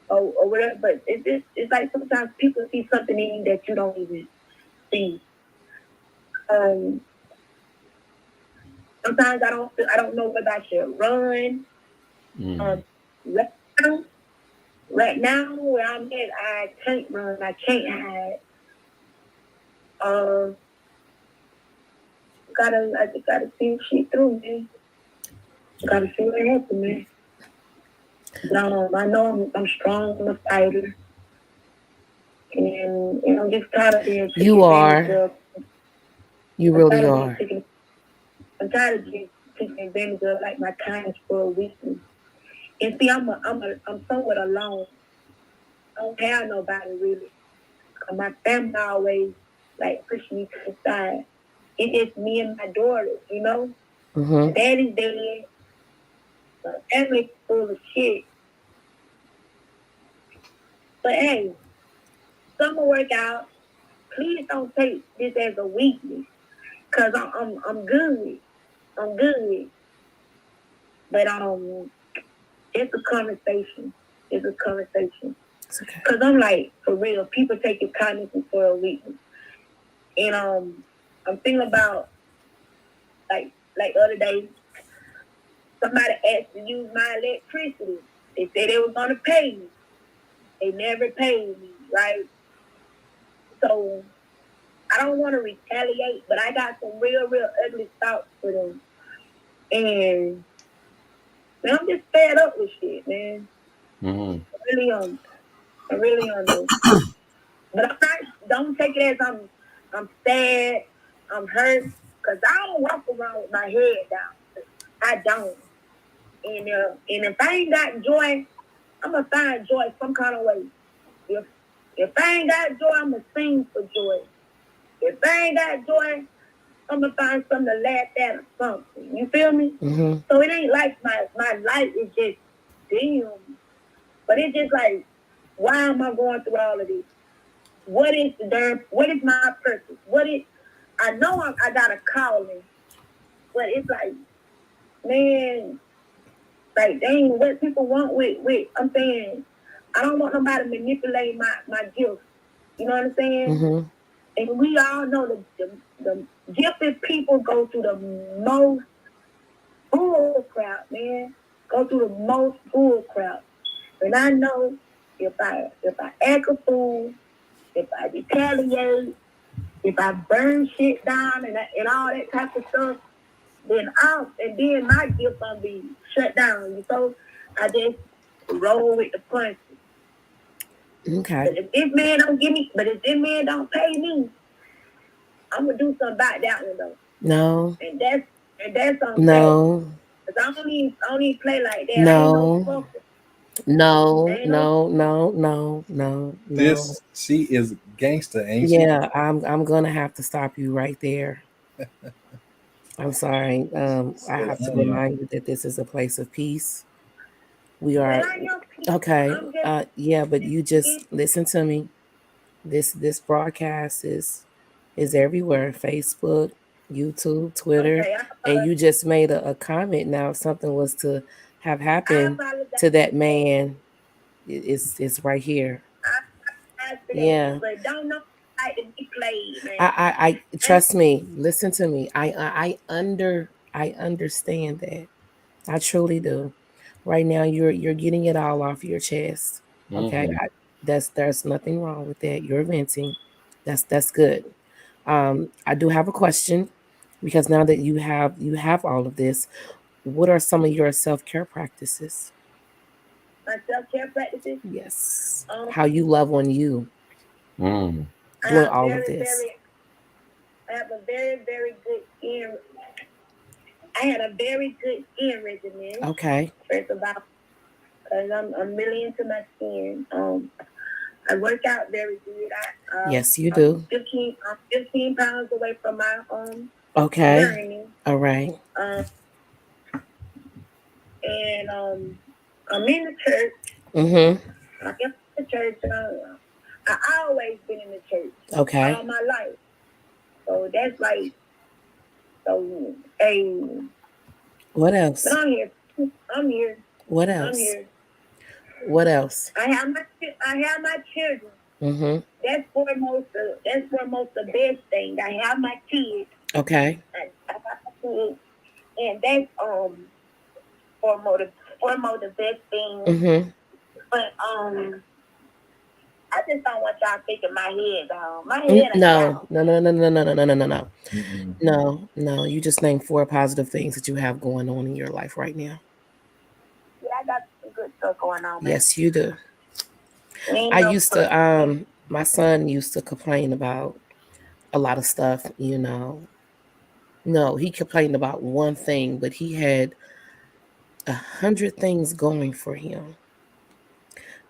or whatever, but it's like sometimes people see something in you that you don't even see. Sometimes I don't know whether I should run. Right now where I'm at, I can't run. I can't hide. just gotta see shit through, man. Gotta see what happens, man. I know I'm strong, I'm a fighter. And I'm just tired of being taken You advantage are. of. You I'm really tired of are. I'm tired of being taken advantage of, like my kindness for a weakness. And see, I'm somewhat alone. I don't have nobody really. 'Cause my family always like push me to the side. It's just me and my daughter, you know. Mm-hmm. Daddy's dead. My family's full of shit. But hey, summer work out. Please don't take this as a weakness, cause I'm good. I'm good. But it's a conversation. It's a conversation. It's okay. Cause I'm like, for real, people take your kindness for a weakness. And I'm thinking about like the other day, somebody asked to use my electricity. They said they were gonna pay me. They never paid me, right? So I don't want to retaliate, but I got some real ugly thoughts for them. And man, I'm just fed up with shit, man. Mm-hmm. I really know. But I'm not. Don't take it as I'm sad. I'm hurt, cause I don't walk around with my head down. I don't. And if I ain't got joy, I'm gonna find joy some kind of way. If I ain't got joy, I'm gonna sing for joy. If I ain't got joy, I'm gonna find something to laugh at or something. You feel me? Mm-hmm. So it ain't like my life is just dim, but it's just like, why am I going through all of this? What is my purpose? I know I got a calling, but it's like, man, like dang, what people want with I'm saying, I don't want nobody to manipulate my gift. You know what I'm saying? Mm-hmm. And we all know the gifted people go through the most bull crap, man. Go through the most bull crap. And I know if I act a fool, if I retaliate, if I burn shit down and all that type of stuff, then my gift gonna be shut down. So I just roll with the punches. Okay. But if this man don't pay me, I'm gonna do something about that one though. No. And that's on No. Cause I don't even play like that. No. I ain't no fucker. No. This she is gangster, ain't she? Yeah, I'm gonna have to stop you right there. I'm sorry. I have to remind you that this is a place of peace. We are okay. Yeah, but you just listen to me. This broadcast is everywhere. Facebook, YouTube, Twitter, and you just made a comment. Now, if something was to have happened to that man, it's right here. Yeah. But don't know how to be played, man. I trust me. Listen to me. I understand that. I truly do. Right now, you're getting it all off your chest. Okay, Mm-hmm. there's nothing wrong with that. You're venting. That's good. I do have a question, because now that you have all of this, what are some of your self-care practices? My self-care practices? Yes. How you love on you. Mm. Doing all of this. I have a very good skin. I had a very good skin regimen. Okay. First of all, because I'm really into my skin. I work out very good. Yes, you do. I'm 15 pounds away from my okay. journey. All right. And I'm in the church. Mm-hmm. I'm in the church. I always been in the church. Okay. All my life. So that's like, so hey. What else? But I'm here. What else? I'm here. What else? I have my children. Mm-hmm. That's foremost the best thing. I have my kids. Okay. I have my kids. And that's foremost the best thing. Mm-hmm. But I just don't want y'all thinking my head down. My head ain't No, down. no. Mm-mm. No. You just named 4 positive things that you have going on in your life right now. Yeah, I got some good stuff going on, man. Yes, you do. Ain't I no used to my son used to complain about a lot of stuff, you know. No, he complained about one thing, but he had 100 things going for him.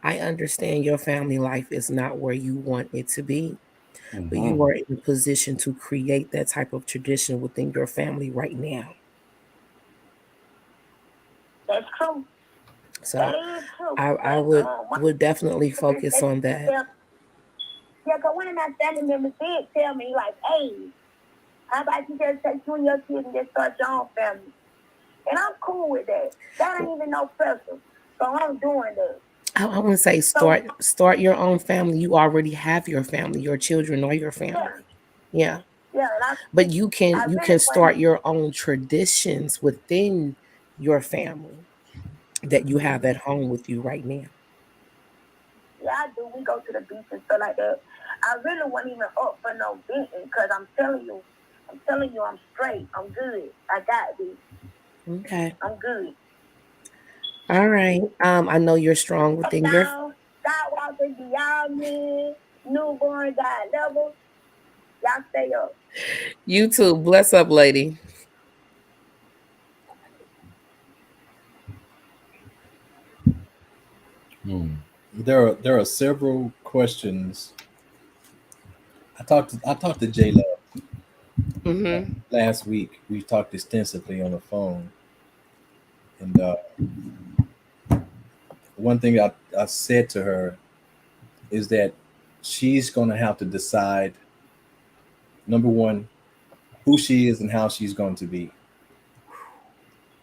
I understand your family life is not where you want it to be, but you are in a position to create that type of tradition within your family right now. That's true. So That is true. I would definitely focus on that. Yeah, because one of my family members did tell me, like, hey, how about you just take you and your kids and just start your own family? And I'm cool with that. That ain't even no pressure. So I'm doing that. I want to say start your own family. You already have your family. Your children are your family. Yeah. Yeah, and But you I can really start your own traditions within your family that you have at home with you right now. Yeah, I do. We go to the beach and stuff like that. I really wasn't even up for no beating because I'm telling you, I'm straight. I'm good. I got this. Okay. I'm good. All right. I know you're strong within your. Now, Skywalker, beyond me, newborn, God level. Y'all stay up. You too. Bless up, lady. There are several questions. I talked to J Love Mm-hmm. last week. We talked extensively on the phone, and one thing I said to her is that she's going to have to decide, number one, who she is and how she's going to be.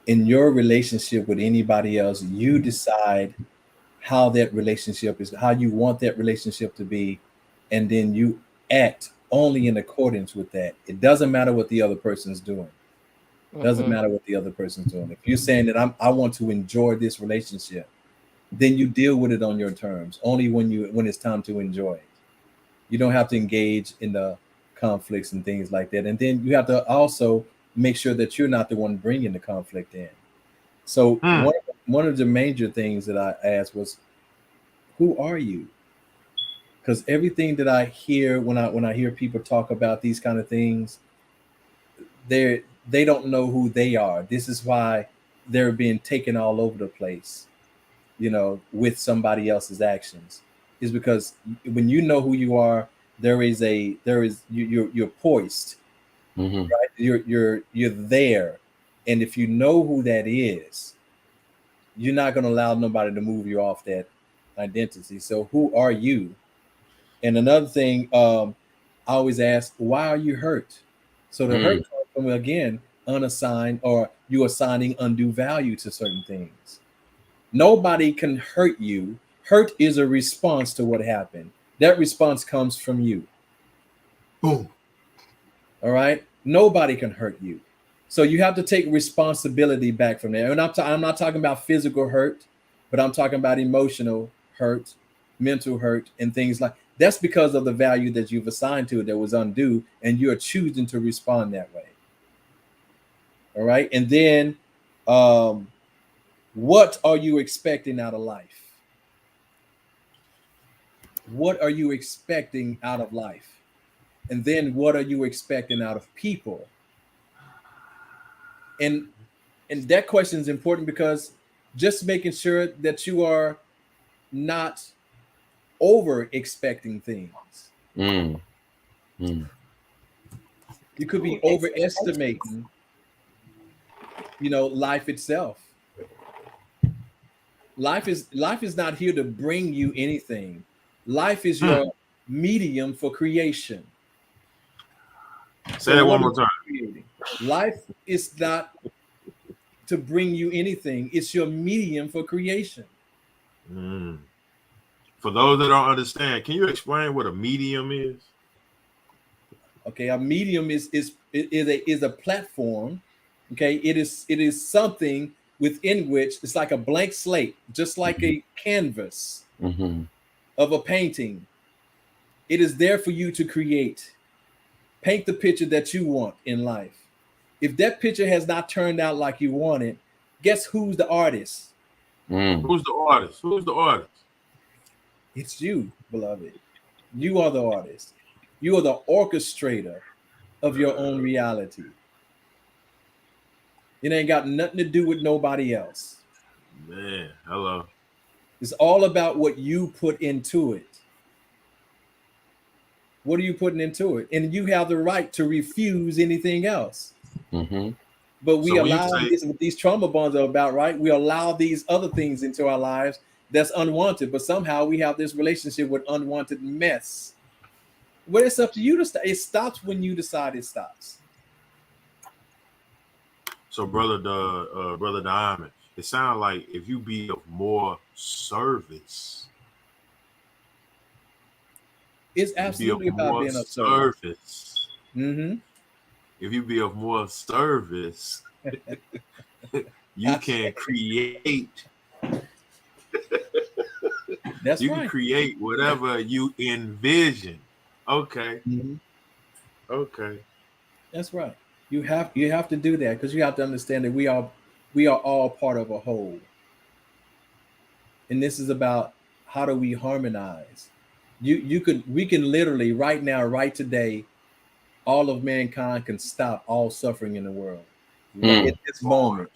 In your relationship with anybody else, you decide how that relationship is, how you want that relationship to be, and then you act only in accordance with that. It doesn't matter what the other person's doing. Doesn't matter what the other person's doing. If you're saying that I want to enjoy this relationship, then you deal with it on your terms. Only when it's time to enjoy it. You don't have to engage in the conflicts and things like that. And then you have to also make sure that you're not the one bringing the conflict in. So one of the major things that I asked was, who are you? Because everything that I hear when I hear people talk about these kind of things, they don't know who they are. This is why they're being taken all over the place, with somebody else's actions. Is because when you know who you are, you're poised, right? You're there, and if you know who that is, you're not going to allow nobody to move you off that identity. So who are you? And another thing, I always ask, why are you hurt? So the hurt comes from, again, unassigned, or you assigning undue value to certain things. Nobody can hurt you. Hurt is a response to what happened. That response comes from you. Boom. All right. Nobody can hurt you. So you have to take responsibility back from there. And I'm not talking about physical hurt, but I'm talking about emotional hurt, mental hurt, and things like that's because of the value that you've assigned to it that was undue, and you're choosing to respond that way. All right. And then what are you expecting out of life? What are you expecting out of life? And then what are you expecting out of people? And that question is important because just making sure that you are not over expecting things. You could be overestimating, life itself. Life is not here to bring you anything. Life is your medium for creation. Say that one more time. Life is not to bring you anything. It's your medium for creation. For those that don't understand, can you explain what a medium is? Okay, a medium is a platform. Okay, it is something within which it's like a blank slate, just like a canvas. of a painting. It is there for you to create. Paint the picture that you want in life. If that picture has not turned out like you wanted, guess who's the artist? Who's the artist? Who's the artist? It's you, beloved. You are the artist. You are the orchestrator of your own reality. It ain't got nothing to do with nobody else. Man, hello. It's all about what you put into it. What are you putting into it? And you have the right to refuse anything else. Mm-hmm. But we So when you allow say- these trauma bonds are about, right? We allow these other things into our lives that's unwanted, but somehow we have this relationship with unwanted mess. Well, it's up to you to stop. It stops when you decide it stops. So, brother Diamond, it sounds like if you be of more service, It's you be of absolutely about more being of service. service. Mm-hmm. If you be of more service, you can create. That's You right. can create whatever you envision. Okay. Mhm. Okay. That's right. You have to do that because you have to understand that we are all part of a whole. And this is about how do we harmonize. We can literally right now, right today, all of mankind can stop all suffering in the world. At this moment.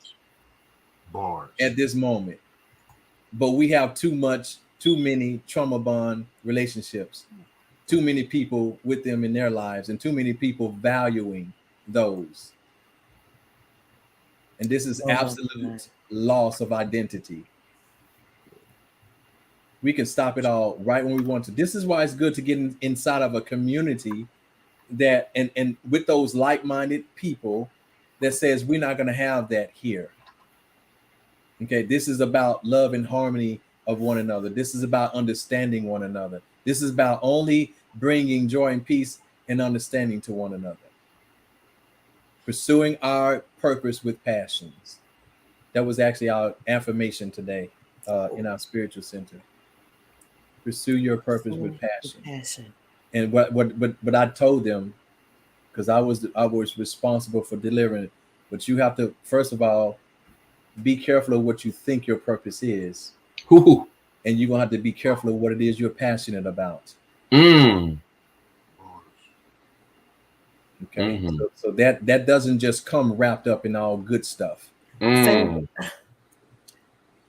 Bars. At this moment. But we have too many trauma bond relationships, too many people with them in their lives, and too many people valuing those. And this is absolute loss of identity. We can stop it all right when we want to. This is why it's good to get inside of a community that and with those like-minded people that says we're not going to have that here. Okay, this is about love and harmony of one another. This is about understanding one another. This is about only bringing joy and peace and understanding to one another. Pursuing our purpose with passions. That was actually our affirmation today in our spiritual center. Pursue your purpose with passion. And what I told them, because I was responsible for delivering it, but you have to first of all be careful of what you think your purpose is. Ooh. And you're gonna have to be careful of what it is you're passionate about. Mm. Okay, Mhm. so that doesn't just come wrapped up in all good stuff. Mm.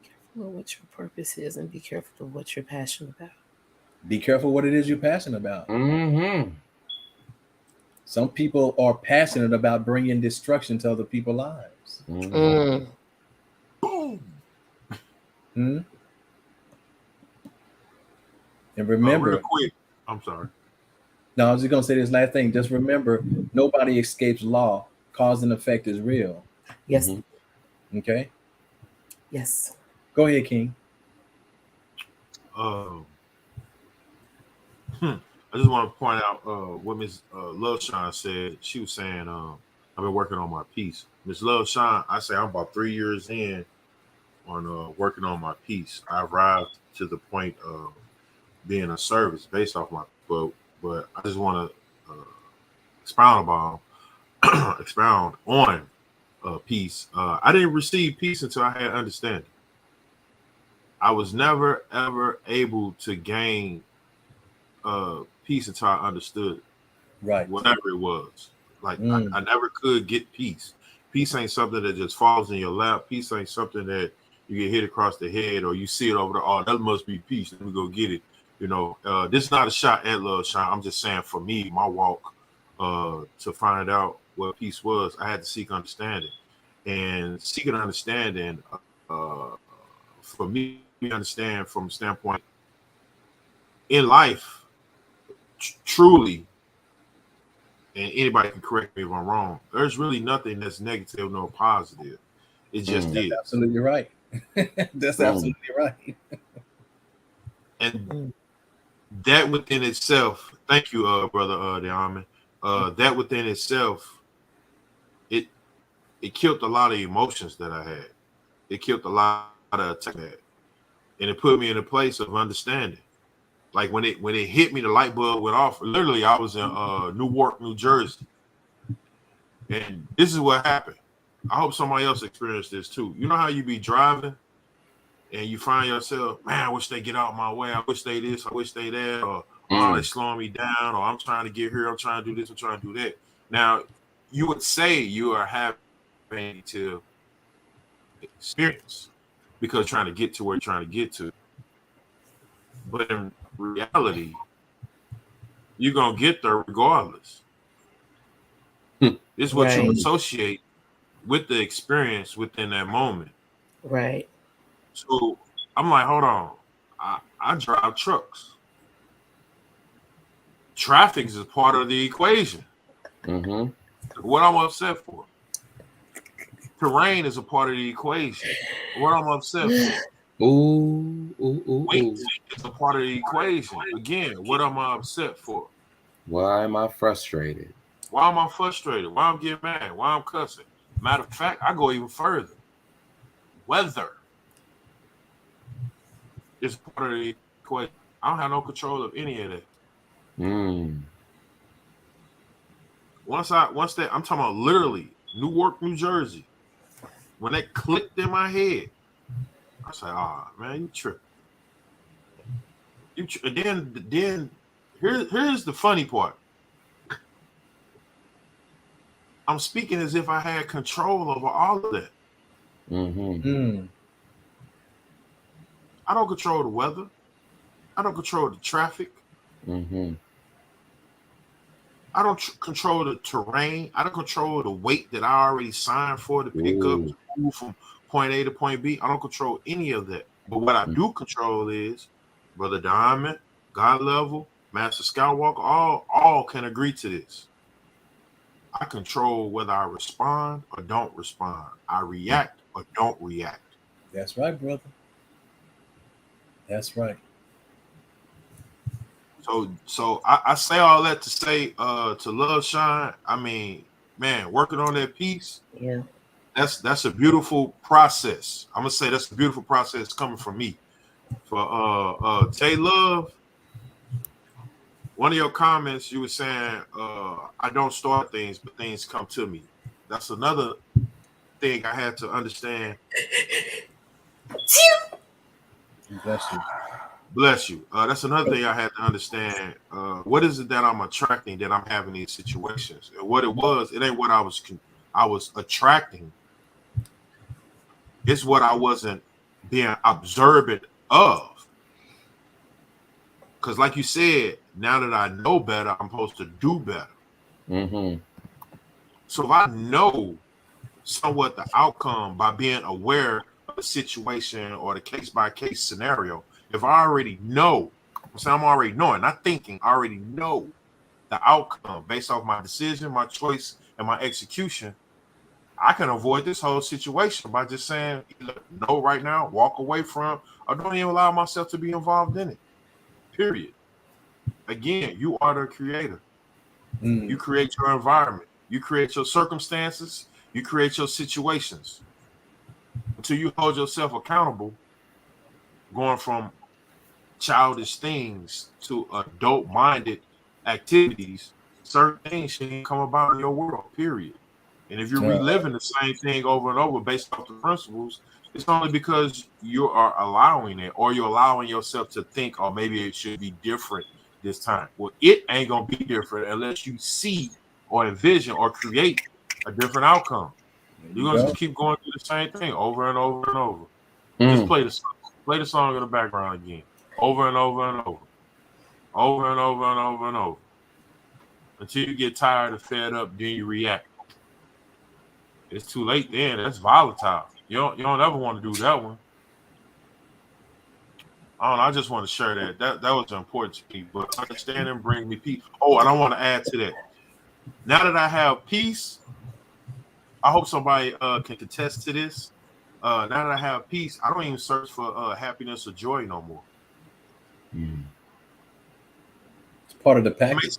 Careful what your purpose is, and be careful of what you're passionate about. Be careful what it is you're passionate about. Mm-hmm. Some people are passionate about bringing destruction to other people's lives. Mm-hmm. Boom. And remember, real quick. I'm sorry. No, I was just gonna say this last thing. Just remember, nobody escapes law. Cause and effect is real. Yes. Mhm. Okay. Yes. Go ahead, King. I just want to point out what Miss Love Shine said. She was saying, I've been working on my piece. Miss Love Shine, I say I'm about 3 years in on working on my piece. I arrived to the point of being a service based off my book, but I just want to expound on peace. I didn't receive peace until I had understanding. I was never ever able to gain peace until I understood Right. whatever it was. Like Mm. I never could get peace. Peace ain't something that just falls in your lap. Peace ain't something that you get hit across the head or you see it over there. Oh, that must be peace. Let me go get it. You know, this is not a shot at Love Shine. I'm just saying for me, my walk to find out what peace was, I had to seek understanding. And seeking understanding, for me, understand from a standpoint in life, truly, and anybody can correct me if I'm wrong, there's really nothing that's negative nor positive. It just is. Absolutely right. That's absolutely right. And that within itself, thank you, brother Diamond. That within itself, it killed a lot of emotions that I had. It killed a lot of attack that, and it put me in a place of understanding. Like when it hit me, the light bulb went off. Literally, I was in Newark, New Jersey, and this is what happened. I hope somebody else experienced this too. You know how you be driving and you find yourself, man, I wish they get out my way. I wish they this. I wish they that. Or oh, they slowing me down. Or I'm trying to get here. I'm trying to do this. I'm trying to do that. Now, you would say you are having to experience because trying to get to where you're trying to get to. But in reality, you're going to get there regardless. This is what you Right. associate with the experience within that moment. Right. So I'm like, hold on. I drive trucks. Traffic is a part of the equation. Mm-hmm. What I'm upset for. Terrain is a part of the equation. What I'm upset for. Ooh. Weight is a part of the equation. Again, what am I upset for? Why am I frustrated? Why am I frustrated? Why I'm getting mad? Why I'm cussing? Matter of fact, I go even further. Weather is part of the equation. I don't have no control of any of that. Once that I'm talking about literally Newark, New Jersey. When that clicked in my head, I said, man, you tripping. Then here's the funny part. I'm speaking as if I had control over all of that. Mm-hmm. I don't control the weather. I don't control the traffic. Mm-hmm. I don't control the terrain. I don't control the weight that I already signed for to pick up to move from point A to point B. I don't control any of that. But what I do control is Brother Diamond, God Level, Master Skywalker, all can agree to this. I control whether I respond or don't respond. I react or don't react. That's right, brother. That's right. So I say all that to say to Love Shine. I mean, man, working on that piece. Yeah. That's a beautiful process. I'm gonna say that's a beautiful process coming from me. For Tay Love, one of your comments you were saying I don't start things, but things come to me. That's another thing I had to understand. Bless you. Bless you. That's another thing I had to understand. What is it that I'm attracting that I'm having these situations? And what it was, it ain't what I was attracting. It's what I wasn't being observant of. Because like you said, now that I know better, I'm supposed to do better. Mm-hmm. So if I know somewhat the outcome by being aware of the situation or the case-by-case scenario, if I already know, I'm already knowing, not thinking, I already know the outcome based off my decision, my choice, and my execution, I can avoid this whole situation by just saying, either no right now, walk away from, or don't even allow myself to be involved in it. Period. Again, you are the creator. You create your environment. You create your circumstances. You create your situations. Until you hold yourself accountable, going from childish things to adult-minded activities, certain things shouldn't come about in your world, period. And if you're reliving the same thing over and over based off the principles, it's only because you are allowing it, or you're allowing yourself to think, oh, maybe it should be different this time. Well, it ain't going to be different unless you see or envision or create a different outcome. You're going to just keep going through the same thing over and over and over. Just play the song. Play the song in the background again. Over and over and over. Over and over and over and over. Until you get tired and fed up, then you react. It's too late then. That's volatile. You don't ever want to do that one. I just want to share that. That was important to me. But understanding bring me peace. Oh, and I want to add to that. Now that I have peace, I hope somebody can contest to this. Now that I have peace, I don't even search for happiness or joy no more. It's part of the package.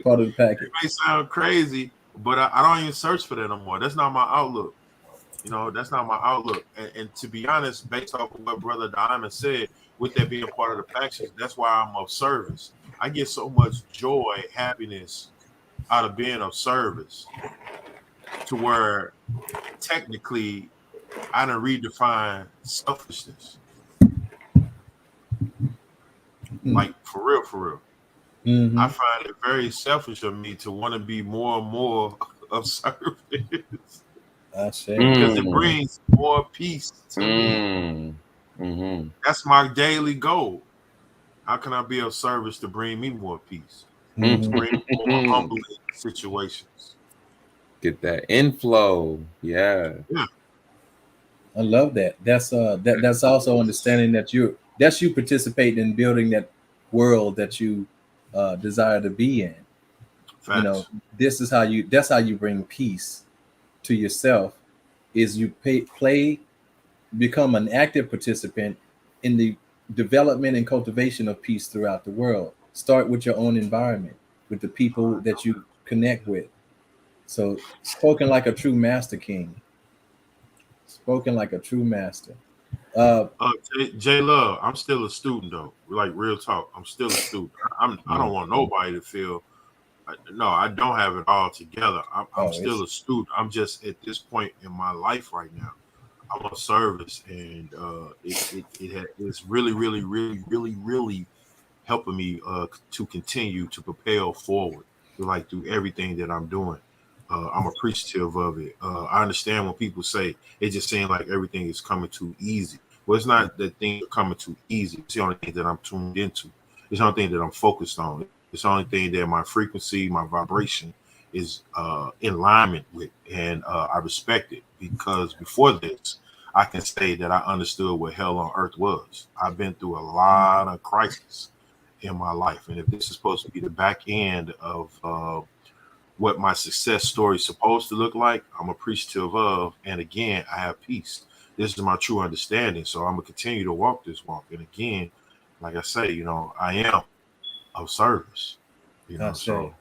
Part of the package. It may sound crazy, but I don't even search for that no more. That's not my outlook. You know, that's not my outlook. And to be honest, based off of what Brother Diamond said, with that being part of the factions, that's why I'm of service. I get so much joy, happiness out of being of service, to where technically I done redefine selfishness. Like for real, for real. Mhm. I find it very selfish of me to want to be more and more of service I say. because it brings more peace to me. Mm-hmm. That's my daily goal. How can I be of service to bring me more peace, to Mhm. bring me more humbling situations? Get that inflow. Yeah. Yeah, I love that. That's also understanding that you participating in building that world that you desire to be in. You know, facts. that's how you bring peace to yourself, is you play, become an active participant in the development and cultivation of peace throughout the world. Start with your own environment, with the people that you connect with. So, spoken like a true master king, spoken like a true master. Uh, J Love, I'm still a student though. Like real talk, I'm still a student. I don't want nobody to feel. No, I don't have it all together. I'm oh, still it's a student. I'm just at this point in my life right now. I'm on service, and it's really, really, really, really, really helping me to continue to propel forward, like through everything that I'm doing. I'm appreciative of it. I understand when people say it just seems like everything is coming too easy. Well, it's not that things are coming too easy. It's the only thing that I'm tuned into. It's the only thing that I'm focused on. It's the only thing that my frequency, my vibration is in alignment with, and I respect it, because before this, I can say that I understood what hell on earth was. I've been through a lot of crises in my life, and if this is supposed to be the back end of what my success story is supposed to look like, I'm appreciative of, and again, I have peace. This is my true understanding, so I'm gonna continue to walk this walk. And again, like I say, I am of service. I So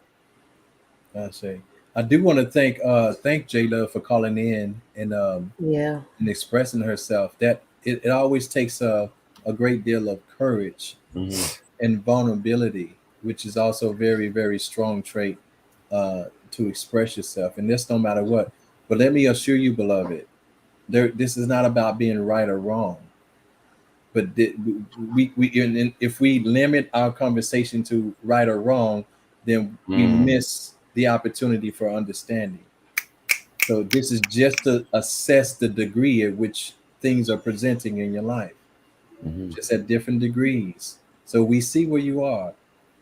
say, I say. I do want to thank J Love for calling in Yeah. and expressing herself. That it always takes a great deal of courage Mm-hmm. and vulnerability, which is also a very, very strong trait to express yourself. And this no matter what. But let me assure you, beloved, this is not about being right or wrong. But if we limit our conversation to right or wrong, then we miss the opportunity for understanding. So this is just to assess the degree at which things are presenting in your life, Mm-hmm. just at different degrees. So we see where you are,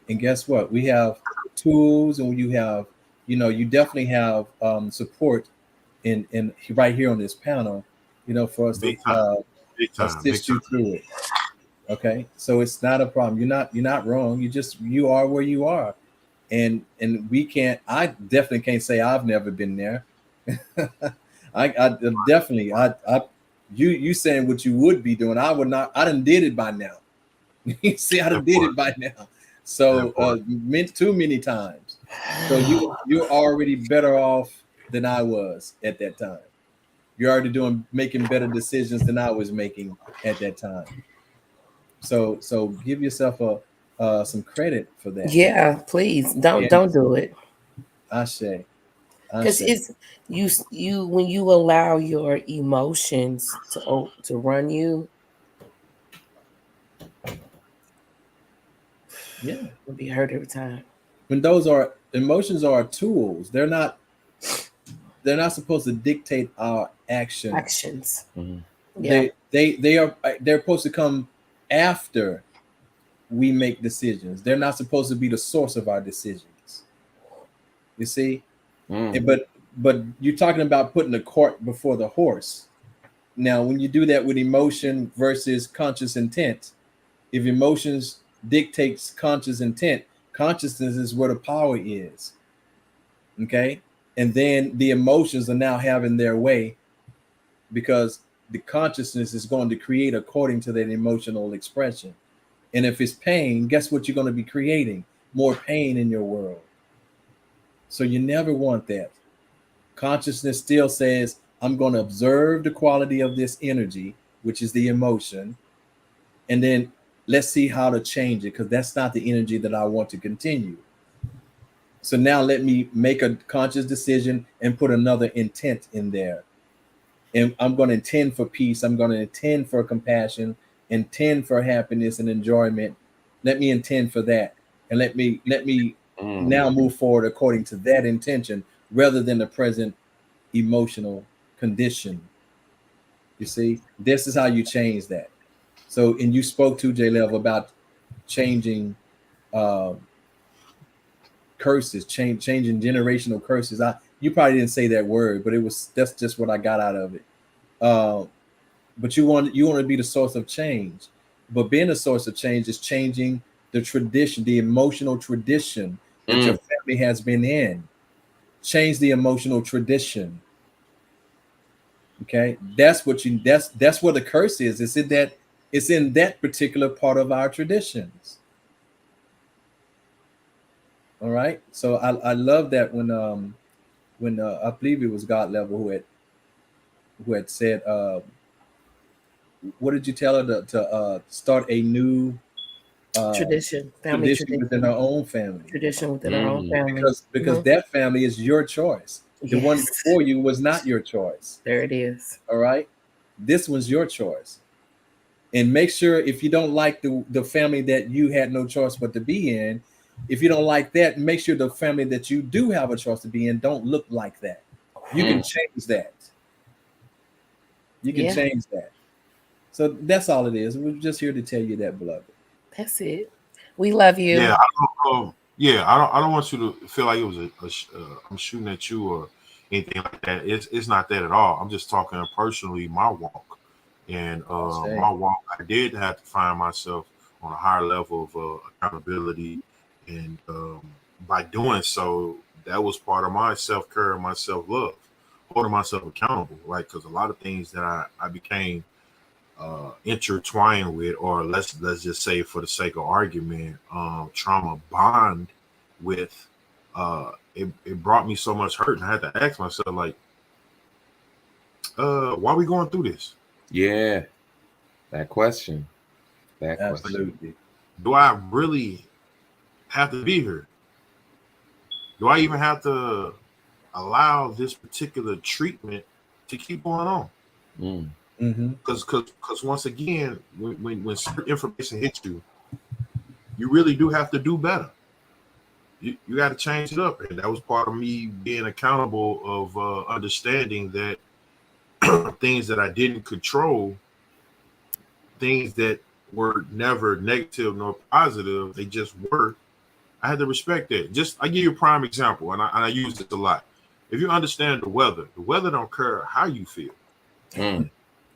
and guess what? We have tools, and you definitely have support in right here on this panel, for us to big time, big time, big assist time. you through it. Okay, so it's not a problem. You're not wrong. You are where you are, and we can't. I definitely can't say I've never been there. I definitely you saying what you would be doing. I would not. I done did it by now. You see, I done That did part, it by now. So that part. meant too many times. So you're already better off than I was at that time. You're already making better decisions than I was making at that time. So give yourself some credit for that. Yeah, please don't And don't do it. I say, Because it's you when you allow your emotions to run you, yeah. you'll be hurt every time. When those are emotions are tools, they're not supposed to dictate our actions. Actions. Mm-hmm. Yeah. They're supposed to come after we make decisions. They're not supposed to be the source of our decisions. You see? Mm. But you're talking about putting the cart before the horse. Now, when you do that with emotion versus conscious intent, if emotions dictates conscious intent, consciousness is where the power is. Okay? And then the emotions are now having their way, because the consciousness is going to create according to that emotional expression. And if it's pain, guess what you're going to be creating? More pain in your world. So you never want that. Consciousness still says, I'm going to observe the quality of this energy, which is the emotion, and then let's see how to change it, because that's not the energy that I want to continue. So now let me make a conscious decision and put another intent in there. And I'm going to intend for peace. I'm going to intend for compassion, intend for happiness and enjoyment. Let me intend for that. And let me now move forward according to that intention rather than the present emotional condition. You see, this is how you change that. So, and you spoke to J-Lev about changing curses, changing generational curses. You probably didn't say that word, but that's just what I got out of it. But you want to be the source of change. But being a source of change is changing the tradition, the emotional tradition that your family has been in. Change the emotional tradition. Okay, that's where the curse is. It's in that particular part of our traditions. All right. So I love that when I believe it was God Level who had said, what did you tell her to start a new Tradition, family tradition within her own family? Tradition within our own family. Because that family is your choice. The one before you was not your choice. There it is. All right. This one's your choice. And make sure, if you don't like the family that you had no choice but to be in, if you don't like that, make sure the family that you do have a choice to be in don't look like that. You can change that. You can change that. So that's all it is. We're just here to tell you that, beloved. That's it. We love you. Yeah, I don't want you to feel like it was I'm shooting at you or anything like that. It's not that at all. I'm just talking personally my walk. And my walk, I did have to find myself on a higher level of accountability. And by doing so, that was part of my self-care and my self-love, holding myself accountable, right? Because a lot of things that I became intertwined with, or let's just say for the sake of argument, trauma bond with, it brought me so much hurt. And I had to ask myself, like, why are we going through this? Yeah, that question. Absolutely. Do I really have to be here? Do I even have to allow this particular treatment to keep going on? Because once again, when certain information hits you, you really do have to do better. You got to change it up, and that was part of me being accountable of understanding that things that I didn't control, things that were never negative nor positive, they just were. I had to respect that. I give you a prime example, and I use this a lot. If you understand the weather don't care how you feel.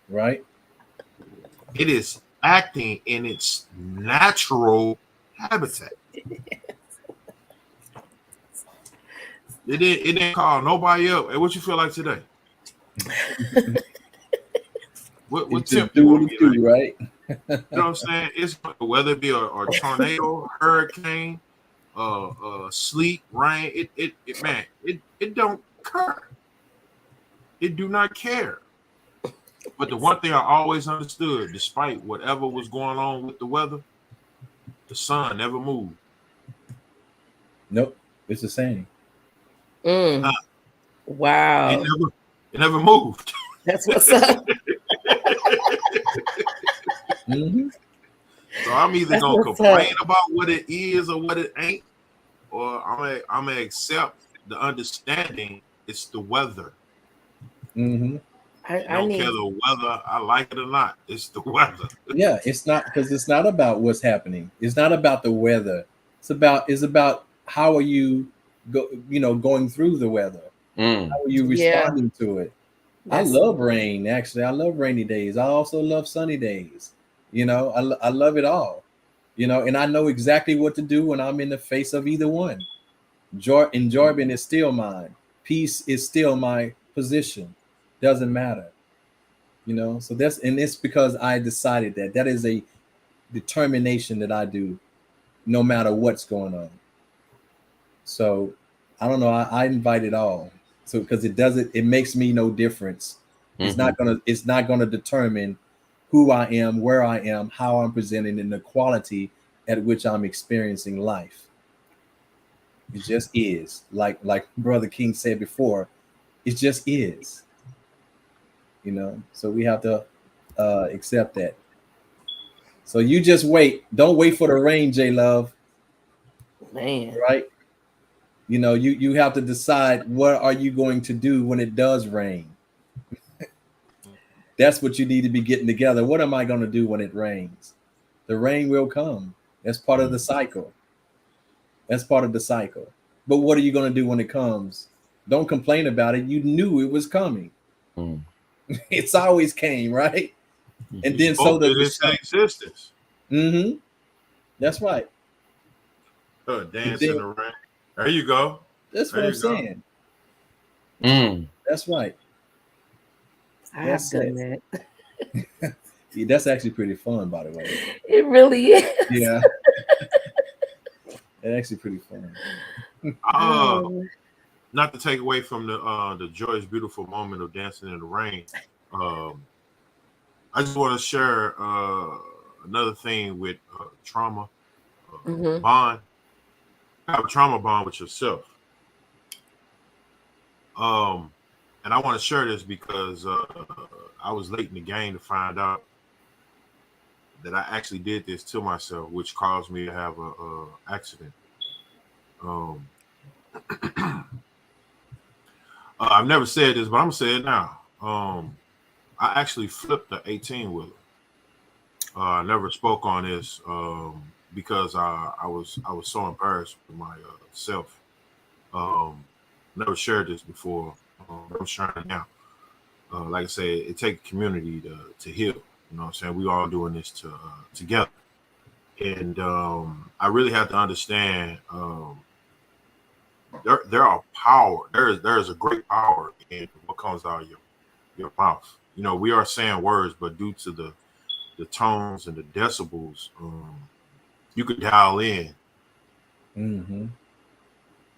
Right? It is acting in its natural habitat. It didn't call nobody up. Hey, what you feel like today? what temp do you what want you to be do, like? right? You know what I'm saying? It's whether it be a tornado, hurricane, sleet, rain. It don't care. It do not care. But the one thing I always understood, despite whatever was going on with the weather, the sun never moved. Nope, it's the same. Wow. It never moved. That's what's up. So I'm either gonna complain about what it is or what it ain't, or I'm gonna accept the understanding it's the weather. I don't care the weather, I like it or not. It's the weather. Yeah, it's not, because it's not about what's happening. It's not about the weather. It's about how are you going through the weather. How are you responding to it? I love rain. Actually, I love rainy days. I also love sunny days. I love it all. And I know exactly what to do when I'm in the face of either one. Enjoyment is still mine. Peace is still my position. Doesn't matter. So it's because I decided that is a determination that I do no matter what's going on. So I don't know. I invite it all. So because it makes me no difference. It's not gonna determine who I am, where I am, how I'm presenting, and the quality at which I'm experiencing life. It just is. Like Brother King said before, it just is. So we have to accept that. So you just wait. Don't wait for the rain, J Love. Man. Right? You have to decide what are you going to do when it does rain. That's what you need to be getting together. What am I going to do when it rains? The rain will come. That's part of the cycle. That's part of the cycle. But what are you going to do when it comes? Don't complain about it. You knew it was coming. It's always came, right? And then so does it into existence. Mm-hmm. That's right. Dancing around. There you go. That's what I'm saying. That's right. I've done that. Yeah, that's actually pretty fun, by the way. It really is. Yeah. It's actually pretty fun. Not to take away from the joyous, beautiful moment of dancing in the rain. I just want to share another thing with trauma bond. Have a trauma bond with yourself. And I want to share this because I was late in the game to find out that I actually did this to myself, which caused me to have a accident. I've never said this, but I'm gonna say it now. I actually flipped the 18-wheeler. I never spoke on this because I was so embarrassed with myself. Never shared this before. I'm sharing now. Like I said, it takes community to heal. You know what I'm saying? We all doing this together. And I really have to understand there are power. There is a great power in what comes out of your mouth. We are saying words, but due to the tones and the decibels, you could dial in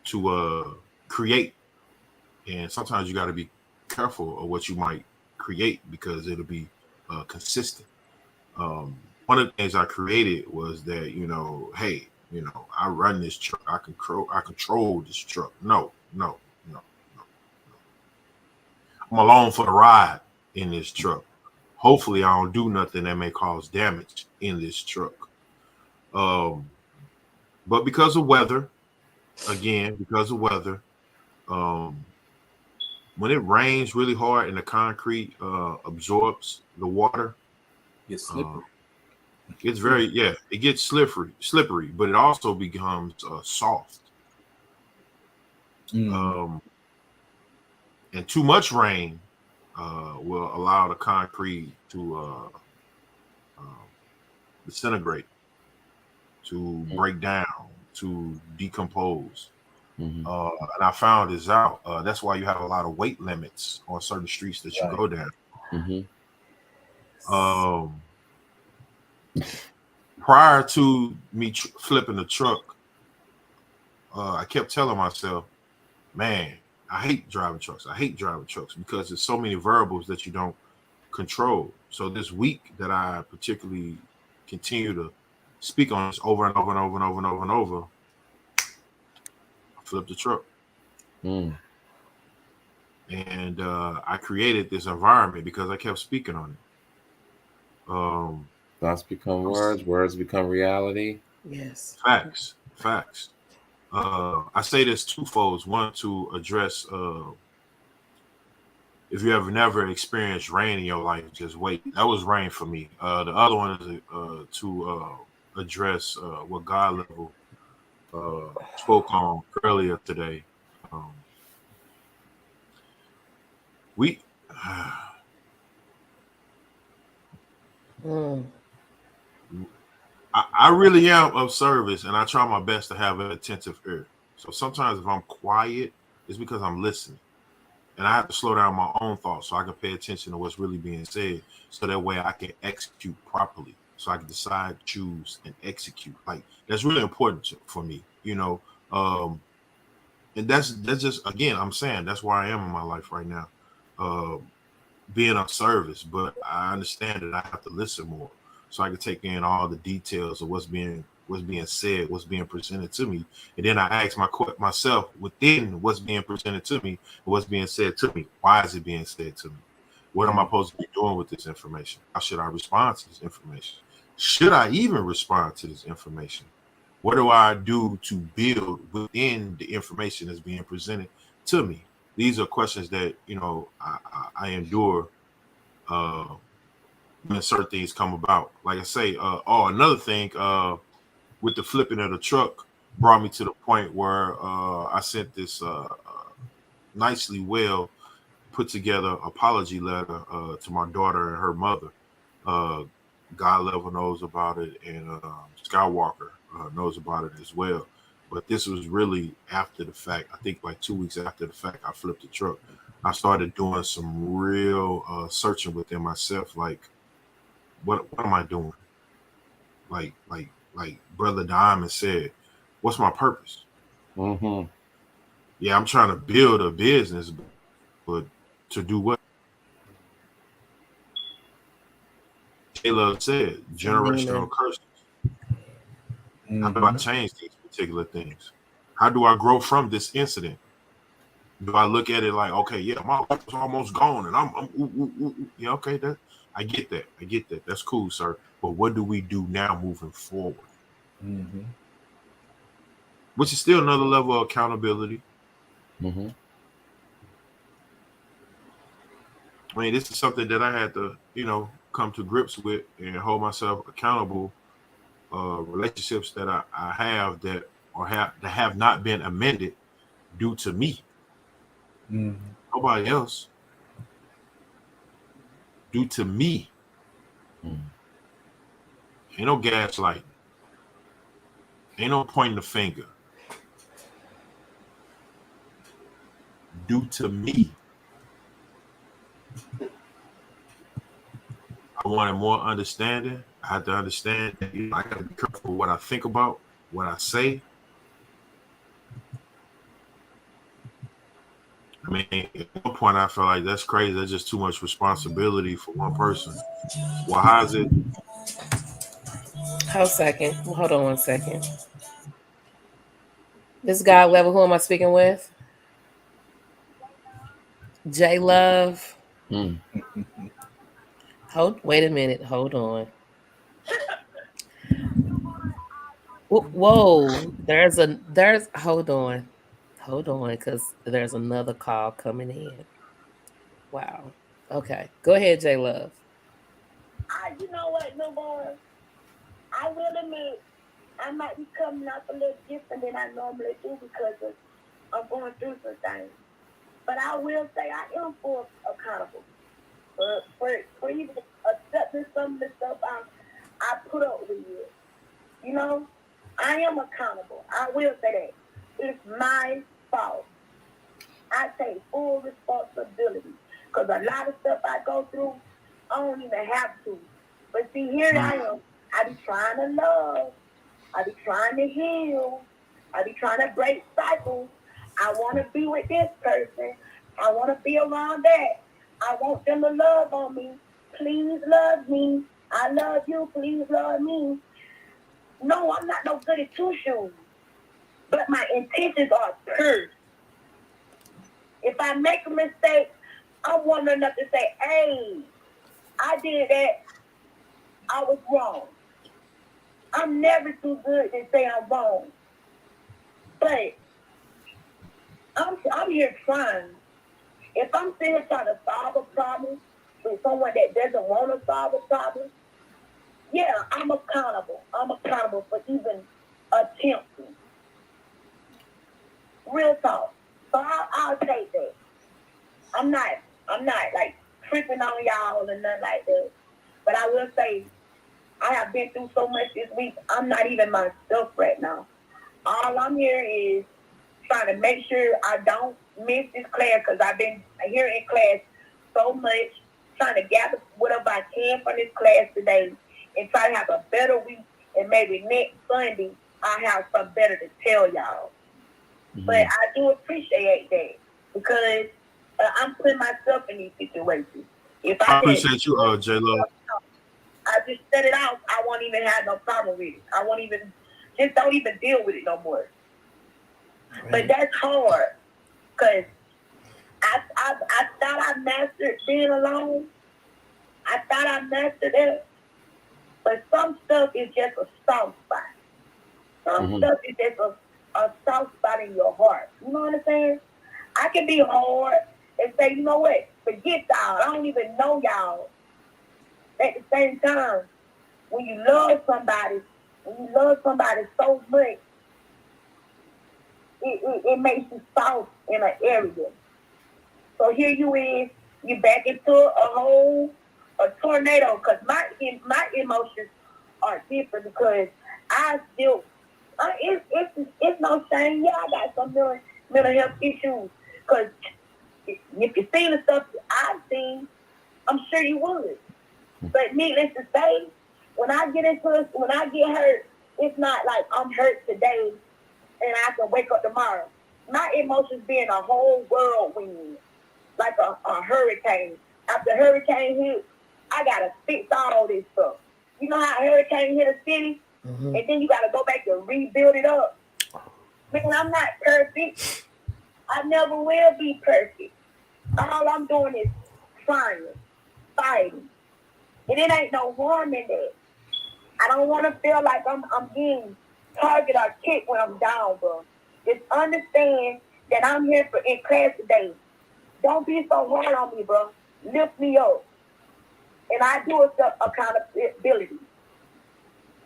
to create. And sometimes you got to be careful of what you might create because it'll be consistent. One of the things I created was that, hey, I run this truck. I control this truck. No. I'm along for the ride in this truck. Hopefully I don't do nothing that may cause damage in this truck. But because of weather, when it rains really hard and the concrete absorbs the water, it's slippery. It gets slippery, but it also becomes soft. And too much rain will allow the concrete to disintegrate, to break down, to decompose. And I found this out. That's why you have a lot of weight limits on certain streets that you go down. Prior to me flipping the truck, I kept telling myself, man, I hate driving trucks. Because there's so many variables that you don't control. So this week that I particularly continue to speak on this over and over and over and over and over and over, I flipped the truck. And I created this environment because I kept speaking on it. Thoughts become words become reality. Yes. Facts. I say this twofold. One, to address if you have never experienced rain in your life, just wait. That was rain for me. The other one is to address what God level spoke on earlier today. I really am of service, and I try my best to have an attentive ear. So sometimes if I'm quiet, it's because I'm listening. And I have to slow down my own thoughts so I can pay attention to what's really being said, so that way I can execute properly. So I can decide, choose, and execute. Like, that's really important for me. And that's just, again, I'm saying that's where I am in my life right now. Being of service, but I understand that I have to listen more so I can take in all the details of what's being said, what's being presented to me, and then I ask myself within what's being presented to me, what's being said to me, why is it being said to me? What am I supposed to be doing with this information? How should I respond to this information? Should I even respond to this information? What do I do to build within the information that's being presented to me? These are questions that, I endure when certain things come about. Like I say, another thing, with the flipping of the truck brought me to the point where I sent this nicely well put together apology letter to my daughter and her mother. God level knows about it, and Skywalker knows about it as well. But this was really after the fact. I think like 2 weeks after the fact, I flipped the truck. I started doing some real searching within myself, like, what am I doing? Like Brother Diamond said, what's my purpose? Mm-hmm. Yeah, I'm trying to build a business, but to do what? Taylor said, generational curses. How do I change these particular things? How do I grow from this incident? Do I look at it like, okay, yeah, my life is almost gone, and I'm yeah, okay, I get that. That's cool, sir. But what do we do now moving forward? Mm-hmm. Which is still another level of accountability. Mm-hmm. I mean, this is something that I had to, come to grips with and hold myself accountable. Relationships that I have that have not been amended due to me. Mm-hmm. Nobody else. Due to me. Mm-hmm. Ain't no gaslighting. Ain't no pointing the finger. Due to me. I wanted more understanding. I had to understand that I got to be careful what I think about, what I say. I mean, at one point I felt like that's crazy. That's just too much responsibility for one person. Well, how is it? Hold on one second. This guy level, who am I speaking with? J Love. Wait a minute. Hold on. Whoa. Hold on, because there's another call coming in. Wow. Okay. Go ahead, J Love. You know what, no more. I will admit I might be coming up a little different than I normally do because I'm going through some things. But I will say I am for accountable for even accepting some of the stuff I put up with you. You know, I am accountable. I will say that. It's my fault. I take full responsibility because a lot of stuff I go through, I don't even have to. But see, here I am. I be trying to love. I be trying to heal. I be trying to break cycles. I want to be with this person. I want to be around that. I want them to love on me. Please love me. I love you. Please love me. No, I'm not no goody two shoes. But my intentions are pure. If I make a mistake, I want enough to say, hey, I did that. I was wrong. I'm never too good to say I'm wrong. But I'm here trying. If I'm sitting here trying to solve a problem with someone that doesn't want to solve a problem, yeah, I'm accountable. I'm accountable for even attempting. Real talk. So I'll take that. I'm not like tripping on y'all or nothing like that. But I will say, I have been through so much this week. I'm not even myself right now. All I'm here is trying to make sure I don't miss this class because I've been here in class so much, trying to gather whatever I can from this class today and try to have a better week. And maybe next Sunday, I'll have something better to tell y'all. But I do appreciate that because I'm putting myself in these situations. If I I can, appreciate you, J Love. I just set it out. I won't even have no problem with it. I won't even, just don't even deal with it no more. Right. But that's hard because I thought I mastered being alone. I thought I mastered it. But some stuff is just a soft spot. Some stuff is just a soft spot in your heart. You know what I'm saying? I can be hard and say, you know what? Forget y'all. I don't even know y'all. At the same time, when you love somebody so much, it makes you soft in an area. So here you is, you back into a tornado, because my emotions are different because I still, it's no shame. Yeah, I got some mental health issues. Because if you seen the stuff I've seen, I'm sure you would. But needless to say, when I get hurt, it's not like I'm hurt today and I can wake up tomorrow. My emotions being a whole whirlwind, like a hurricane. After hurricane hit, I gotta fix all this stuff. You know how a hurricane hit a city, and then you gotta go back and rebuild it up. Man, I'm not perfect. I never will be perfect. All I'm doing is trying, fighting. And it ain't no harm in that. I don't want to feel like I'm being targeted or kicked when I'm down, bro. Just understand that I'm here in class today. Don't be so hard on me, bro. Lift me up. And I do accountability.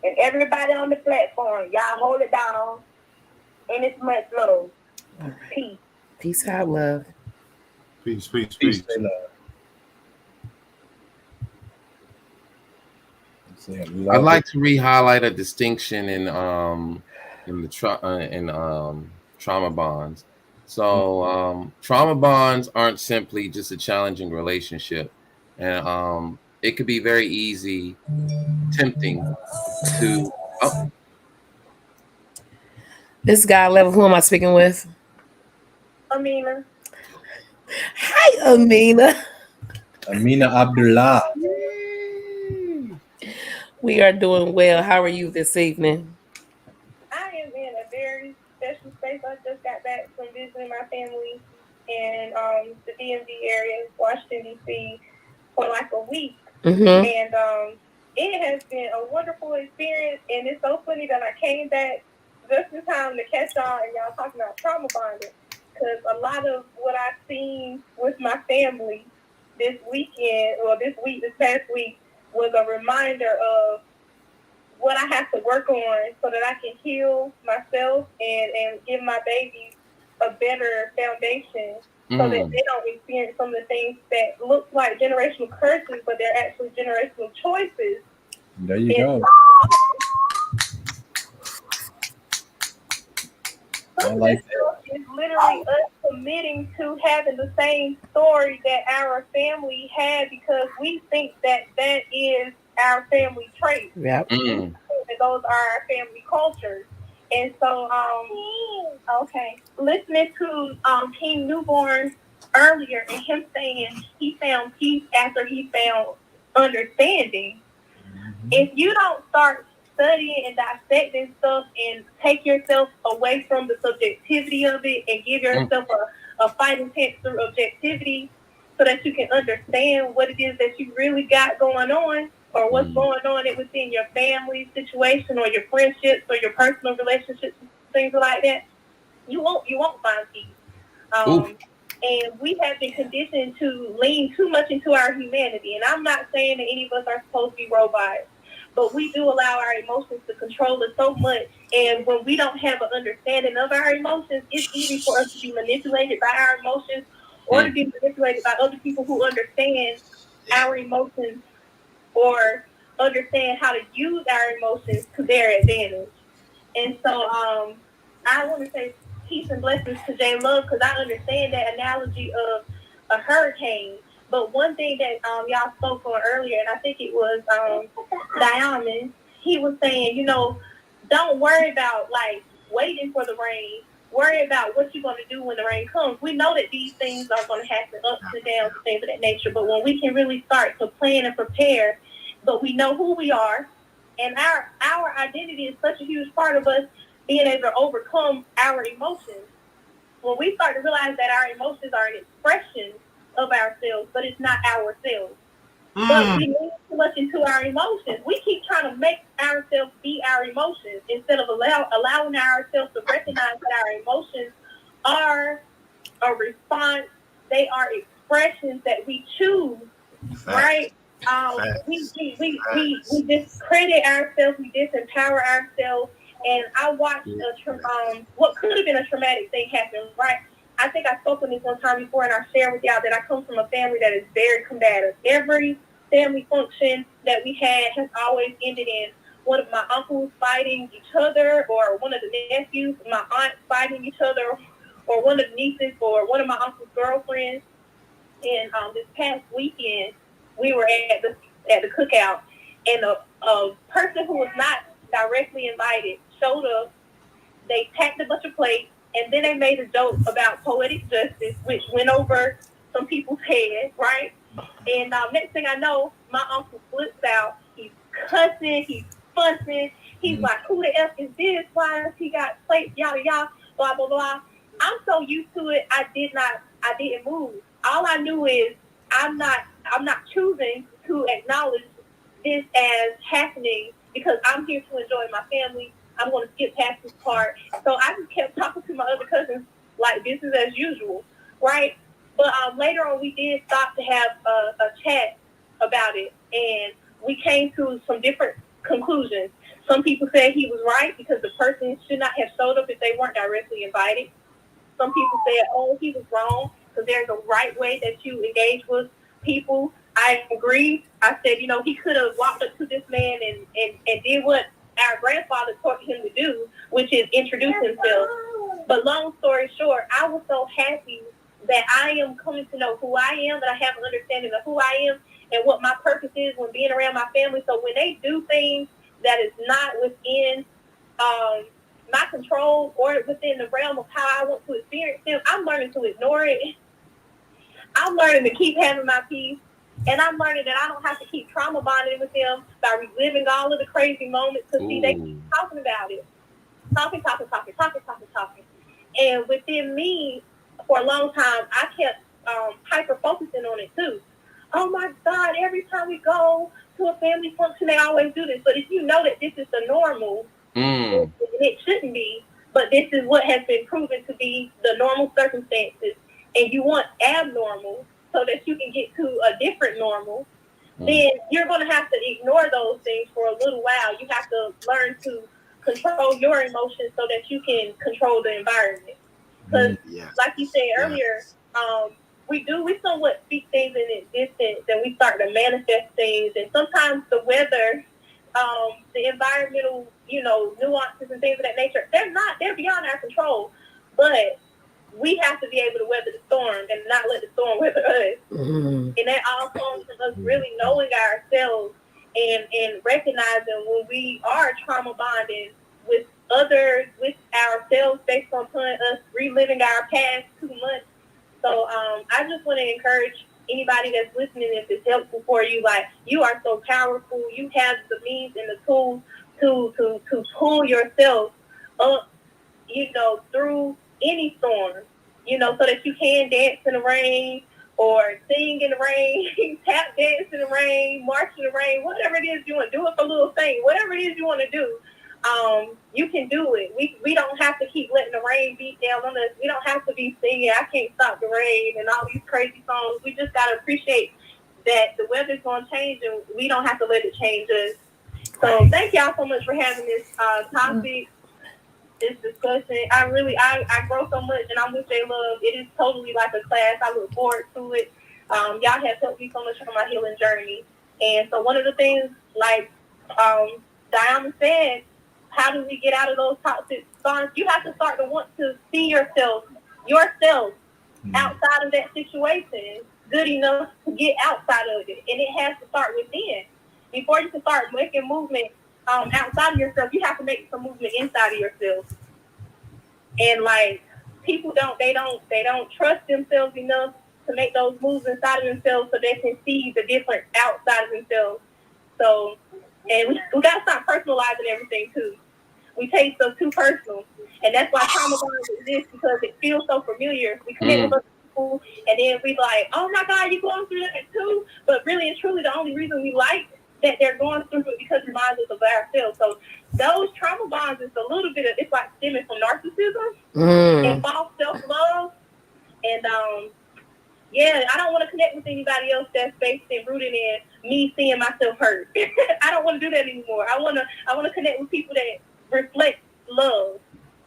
And everybody on the platform, y'all hold it down. And it's much love. Peace. Peace out, love. Peace. Peace, love. I'd like to re-highlight a distinction in trauma bonds. So trauma bonds aren't simply just a challenging relationship, and it could be very easy, tempting to. Oh. This guy level. Who am I speaking with? Amina. Hi, Amina. Amina Abdullah. We are doing well. How are you this evening? I am in a very special space. I just got back from visiting my family in the DMV area, Washington, D.C. for like a week. And it has been a wonderful experience. And it's so funny that I came back just in time to catch y'all and y'all talking about trauma bonding. Because a lot of what I've seen with my family this past week, was a reminder of what I have to work on so that I can heal myself and give my babies a better foundation so that they don't experience some of the things that look like generational curses, but they're actually generational choices. There you go. I like that. It's literally us committing to having the same story that our family had because we think that is our family trait. Yep. Those are our family cultures. And so, listening to King Newborn earlier and him saying he found peace after he found understanding. If you don't start studying and dissecting stuff and take yourself away from the subjectivity of it and give yourself a fighting chance through objectivity so that you can understand what it is that you really got going on or what's going on within your family situation or your friendships or your personal relationships, things like that, you won't find peace. And we have been conditioned to lean too much into our humanity. And I'm not saying that any of us are supposed to be robots, but we do allow our emotions to control us so much. And when we don't have an understanding of our emotions, it's easy for us to be manipulated by our emotions or to be manipulated by other people who understand our emotions or understand how to use our emotions to their advantage. And so I want to say peace and blessings to J Love because I understand that analogy of a hurricane. But one thing that y'all spoke on earlier, and I think it was Diamond, he was saying, don't worry about like waiting for the rain. worry about what you're going to do when the rain comes. We know that these things are going to happen, ups and downs, and things of that nature. But when we can really start to plan and prepare, but we know who we are, and our identity is such a huge part of us being able to overcome our emotions. When we start to realize that our emotions are an expression of ourselves, but it's not ourselves. But we lean too much into our emotions. We keep trying to make ourselves be our emotions instead of allowing ourselves to recognize that our emotions are a response. They are expressions that we choose, right? We discredit ourselves. We disempower ourselves. And I watched what could have been a traumatic thing happen, right? I think I spoke on this one time before, and I shared with y'all that I come from a family that is very combative. Every family function that we had has always ended in one of my uncles fighting each other, or one of the nephews, my aunts fighting each other, or one of the nieces, or one of my uncle's girlfriends. And this past weekend, we were at the cookout, and a person who was not directly invited showed up. They packed a bunch of plates, and then they made a joke about poetic justice, which went over some people's heads, right? And next thing I know, my uncle flips out. He's cussing, he's fussing. He's like, "Who the F is this? Why has he got plates? Yada yada, blah blah blah." I'm so used to it. I didn't move. All I knew is I'm not choosing to acknowledge this as happening because I'm here to enjoy my family. I'm going to skip past this part. So I just kept talking to my other cousins like this is as usual, right? But later on, we did stop to have a chat about it, and we came to some different conclusions. Some people said he was right because the person should not have showed up if they weren't directly invited. Some people said, oh, he was wrong because there's a right way that you engage with people. I agree. I said, he could have walked up to this man and did what our grandfather taught him to do, which is introduce himself. But long story short, I was so happy that I am coming to know who I am, that I have an understanding of who I am and what my purpose is when being around my family. So when they do things that is not within my control or within the realm of how I want to experience them, I'm learning to ignore it. I'm learning to keep having my peace. And I'm learning that I don't have to keep trauma bonding with them by reliving all of the crazy moments. Because see, they keep talking about it. Talking. And within me, for a long time, I kept hyper-focusing on it too. Oh my God, every time we go to a family function, they always do this. But if you know that this is the normal, it shouldn't be, but this is what has been proven to be the normal circumstances, and you want abnormal so that you can get to a different normal, then you're going to have to ignore those things for a little while. You have to learn to control your emotions so that you can control the environment. Because like you said earlier, we somewhat speak things in existence, and we start to manifest things. And sometimes the weather, the environmental, nuances and things of that nature, they're beyond our control. But we have to be able to weather the storm and not let the storm weather us. And that all comes from us really knowing ourselves and recognizing when we are trauma bonding with others, with ourselves, based on us reliving our past too much. So I just want to encourage anybody that's listening, if it's helpful for you, like, you are so powerful. You have the means and the tools to pull yourself up, through any storm, so that you can dance in the rain or sing in the rain, tap dance in the rain, march in the rain, whatever it is you want to do, it for a little thing, whatever it is you want to do. You can do it. We don't have to keep letting the rain beat down on us. We don't have to be singing "I Can't Stop the Rain" and all these crazy songs. We just gotta appreciate that the weather's gonna change, and we don't have to let it change us. So thank y'all so much for having this topic, this discussion. I grow so much, and I'm with J Love. It is totally like a class. I look forward to it. Y'all have helped me so much on my healing journey. And so one of the things, like Diana said, how do we get out of those toxic bonds? You have to start to want to see yourself outside of that situation good enough to get outside of it. And it has to start within. Before you can start making movement outside of yourself, you have to make some movement inside of yourself. and like people don't trust themselves enough to make those moves inside of themselves so they can see the difference outside of themselves. So, and we got to stop personalizing everything too. We take stuff too personal, and that's why trauma bonds exist, because it feels so familiar. We connect with other people, and then we like, oh my God, you going through that too? But really and truly, the only reason we like that they're going through it because it reminds us of ourselves. So those trauma bonds is a little bit of, it's like stemming from narcissism and false self-love, and yeah, I don't want to connect with anybody else that's based and rooted in me seeing myself hurt. I don't want to do that anymore. I want to connect with people that reflect love.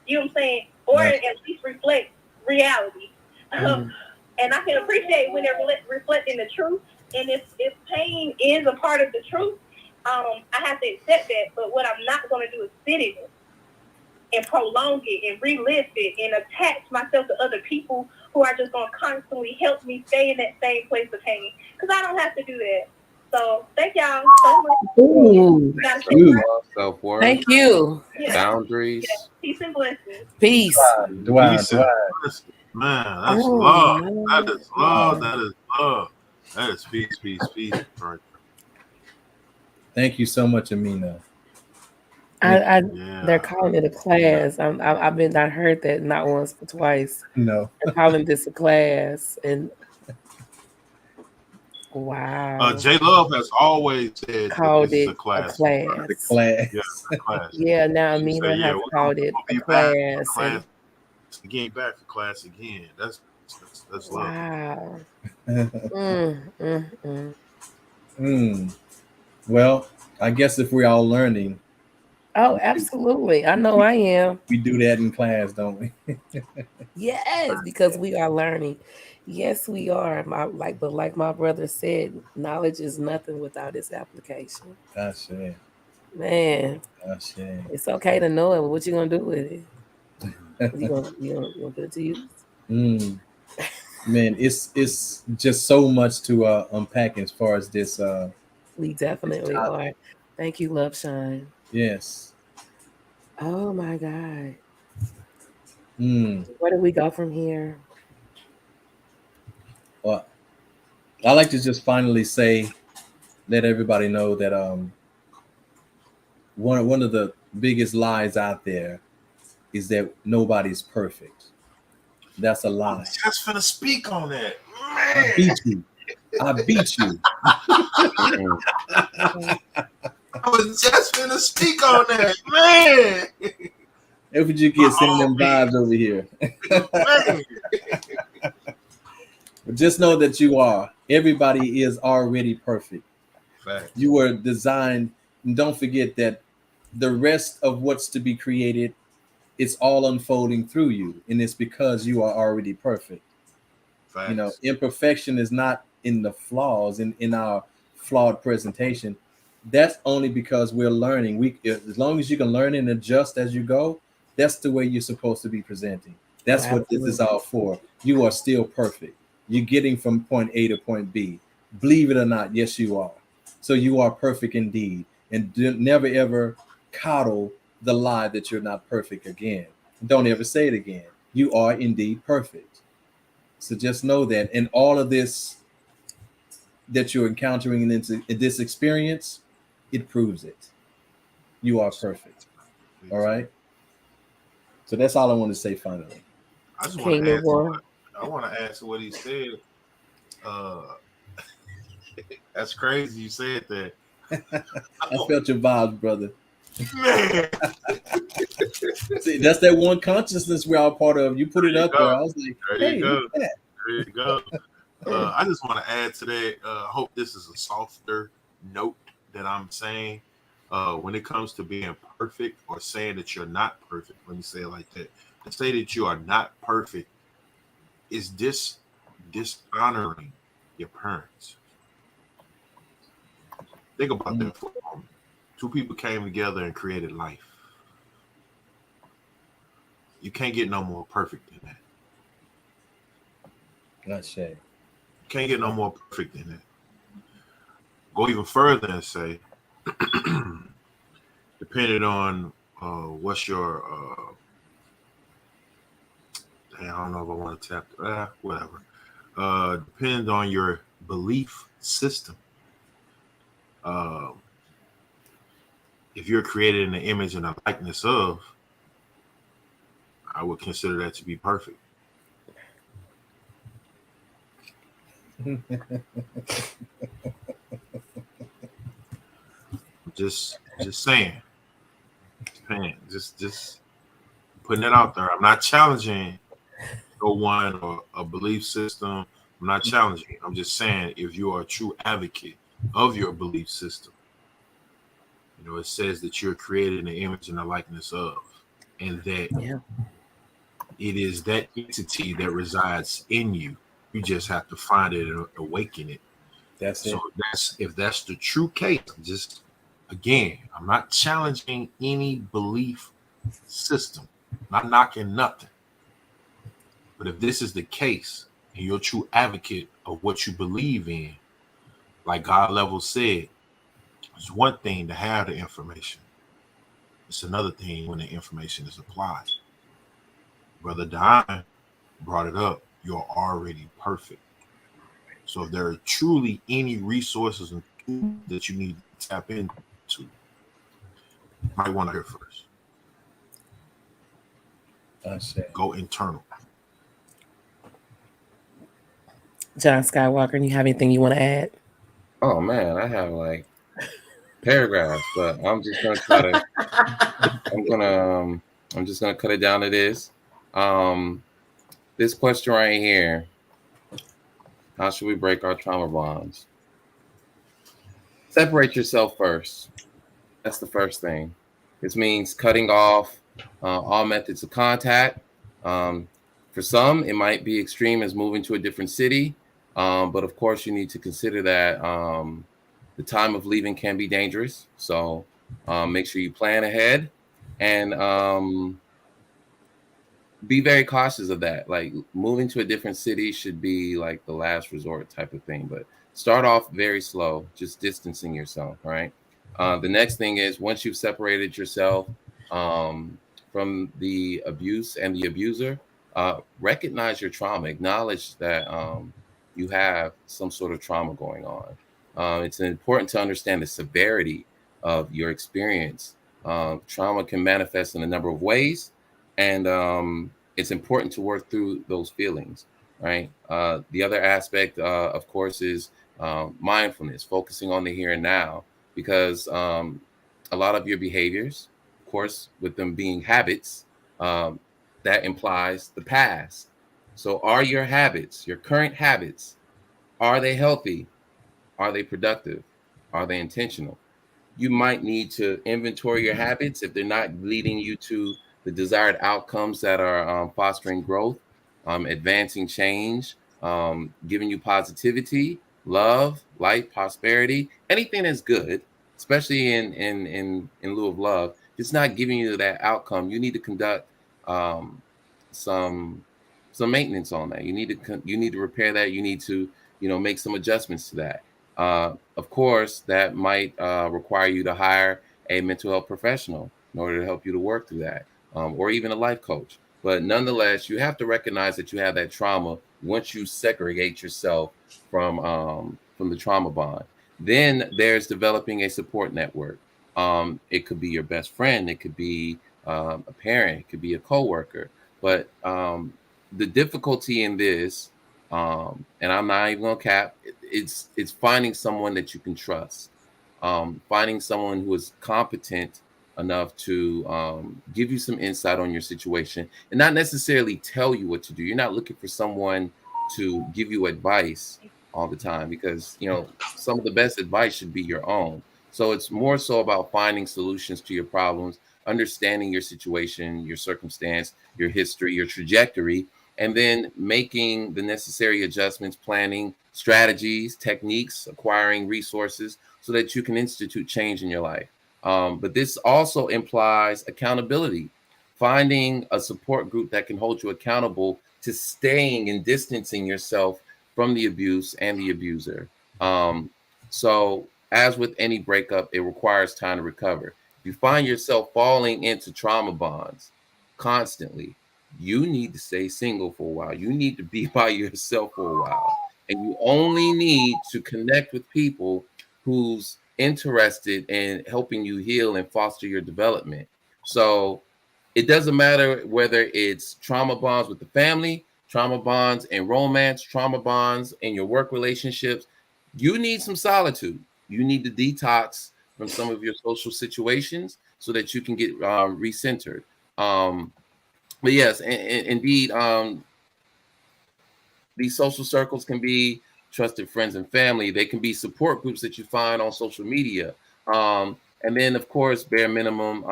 You know what I'm saying? Or at least reflect reality. And I can appreciate when they're reflecting the truth. And if pain is a part of the truth, I have to accept that. But what I'm not going to do is sit in it and prolong it and relive it and attach myself to other people who are just going to constantly help me stay in that same place of pain. Because I don't have to do that. So thank y'all so much. Ooh. Self-worth. Thank you. Yeah. Boundaries. Yeah. Peace and blessings. Peace. Peace and blessings. Man, that's love. Man. That is love. That is love. That is peace, peace, peace. Right. Thank you so much, Amina. They're calling it a class. I heard that not once but twice. No. They're calling this a class, and wow. J Love has always said Called this is it a class. The class. Yeah, a class. Yeah, now She Amina said, has called it we'll a be class. back again, back for class again. That's love. Wow. Well, I guess if we're all learning. Oh, absolutely. I know I am. We do that in class, don't we? Yes, because we are learning. Yes, we are. But like my brother said, knowledge is nothing without its application. Gosh, yeah. Man, it's okay to know it, but what you gonna do with it? You gonna put it to use? Man, it's just so much to unpack as far as this. We definitely are. Thank you, Love Shine. Yes. Oh my God. Where do we go from here? Well, I like to just finally let everybody know that one of the biggest lies out there is that nobody's perfect. That's a lie. I'm just finna speak on that. Man. I beat you. I was just finna speak on that, man. If you get sending them vibes over here. But just know that everybody is already perfect. Fact. You were designed, and don't forget that the rest of what's to be created, it's all unfolding through you, and it's because you are already perfect. Facts. You know, imperfection is not in the flaws in our flawed presentation. That's only because we're learning. As long as you can learn and adjust as you go, that's the way you're supposed to be presenting. That's what this is all for. You are still perfect. You're getting from point A to point B. Believe it or not, yes, you are. So you are perfect indeed. And never ever coddle the lie that you're not perfect again. Don't ever say it again. You are indeed perfect. So just know that. And all of this that you're encountering in this experience, it proves it. You are perfect. All right. So that's all I want to say finally. I just want to add. I want to answer what he said. That's crazy. You said that. I felt your vibes, brother. Man. See, that's that one consciousness we're all part of. You put it up there. I was like, there you go. There you go. I just want to add to that. I hope this is a softer note that I'm saying. When it comes to being perfect or saying that you're not perfect, let me say it like that. To say that you are not perfect is dishonoring your parents. Think about that for a moment. Two people came together and created life. You can't get no more perfect than that. Not shame. You can't get no more perfect than that. Go even further and say, depending on what's your I don't know if I want to tap. Whatever. Depends on your belief system. If you're created in the image and the likeness of, I would consider that to be perfect. Just saying. Just putting it out there. I'm not challenging no one or a belief system. I'm not challenging. I'm just saying, if you are a true advocate of your belief system, you know, it says that you're created in the image and the likeness of, and that it is that entity that resides in you. You just have to find it and awaken it. That's it. So if that's the true case, just again, I'm not challenging any belief system, not knocking nothing. But if this is the case and you're a true advocate of what you believe in, like God Level said, it's one thing to have the information. It's another thing when the information is applied. Brother Don brought it up. You're already perfect. So if there are truly any resources and tools that you need to tap into, you might want to hear first. Go internal. John Skywalker, you have anything you want to add? Oh man, I have like paragraphs, but I'm just gonna try to. I'm just gonna cut it down to this. This question right here: how should we break our trauma bonds? Separate yourself first. That's the first thing. This means cutting off all methods of contact. For some, it might be extreme as moving to a different city, but of course, you need to consider that the time of leaving can be dangerous. So make sure you plan ahead and be very cautious of that. Like moving to a different city should be like the last resort type of thing, but start off very slow, just distancing yourself, right? The next thing is once you've separated yourself from the abuse and the abuser, recognize your trauma, acknowledge that you have some sort of trauma going on. It's important to understand the severity of your experience. Trauma can manifest in a number of ways, and it's important to work through those feelings, right? The other aspect, of course, is mindfulness, focusing on the here and now, because a lot of your behaviors, of course, with them being habits, that implies the past. So are your habits, your current habits, are they healthy? Are they productive? Are they intentional? You might need to inventory your habits if they're not leading you to the desired outcomes that are fostering growth, advancing change, giving you positivity, love, light, prosperity, anything that's good, especially in lieu of love. It's not giving you that outcome. You need to conduct some maintenance on that. You need to repair that. You need to make some adjustments to that. Of course, that might require you to hire a mental health professional in order to help you to work through that, or even a life coach. But nonetheless, you have to recognize that you have that trauma once you segregate yourself from the trauma bond. Then there's developing a support network. It could be your best friend. It could be a parent. It could be a coworker. But the difficulty in this, and I'm not even gonna cap, it's finding someone that you can trust, finding someone who is competent enough to give you some insight on your situation and not necessarily tell you what to do. You're not looking for someone to give you advice all the time, because some of the best advice should be your own. So it's more so about finding solutions to your problems, understanding your situation, your circumstance, your history, your trajectory, and then making the necessary adjustments, planning strategies, techniques, acquiring resources so that you can institute change in your life. But this also implies accountability, finding a support group that can hold you accountable to staying and distancing yourself from the abuse and the abuser. So as with any breakup, it requires time to recover. If you find yourself falling into trauma bonds constantly, you need to stay single for a while. You need to be by yourself for a while. And you only need to connect with people who's interested in helping you heal and foster your development. So it doesn't matter whether it's trauma bonds with the family, trauma bonds in romance, trauma bonds in your work relationships. You need some solitude. You need to detox from some of your social situations so that you can get recentered. Um, but yes, indeed, these social circles can be trusted friends and family. They can be support groups that you find on social media. And then, of course, bare minimum,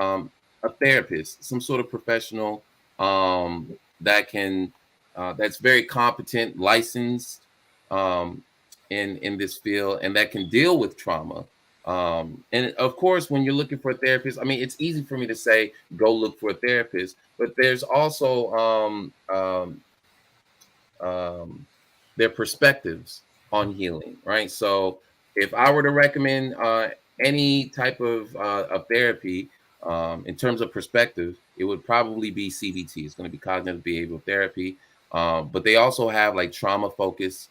a therapist, some sort of professional that can that's very competent, licensed um, in this field, and that can deal with trauma. And of course, when you're looking for a therapist, I mean, it's easy for me to say go look for a therapist, but there's also their perspectives on healing, right? So if I were to recommend any type of therapy in terms of perspective, it would probably be CBT. It's going to be cognitive behavioral therapy. But they also have like trauma focused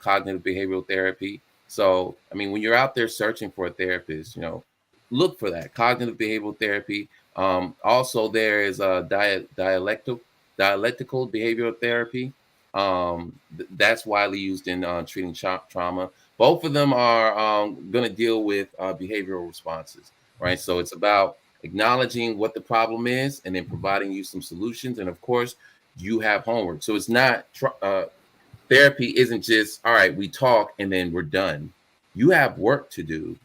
cognitive behavioral therapy. So, I mean, when you're out there searching for a therapist, you know, look for that cognitive behavioral therapy. Also, there is a dialectical behavioral therapy. That's widely used in treating trauma. Both of them are going to deal with behavioral responses, right? So it's about acknowledging what the problem is and then providing you some solutions. And of course, you have homework. So it's not therapy isn't just all right, we talk and then we're done. You have work to do,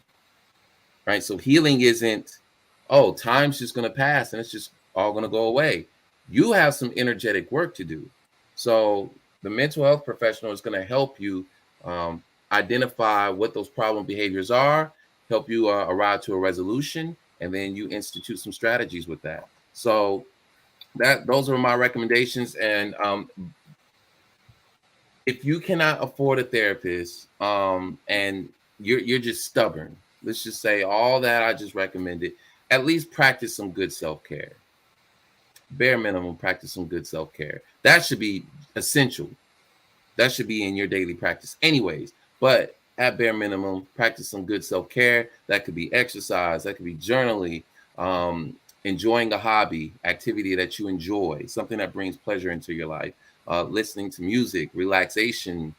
right? So healing isn't, oh, time's just going to pass and it's just all going to go away. You have some energetic work to do. So the mental health professional is going to help you identify what those problem behaviors are, help you arrive to a resolution, and then you institute some strategies with that. So those are my recommendations. And if you cannot afford a therapist and you're just stubborn, let's just say all that I just recommended, at least practice some good self-care. Bare minimum, practice some good self-care. That should be essential. That should be in your daily practice anyways. But at bare minimum, practice some good self-care. That could be exercise, that could be journaling, enjoying a hobby, activity that you enjoy, something that brings pleasure into your life, listening to music, relaxation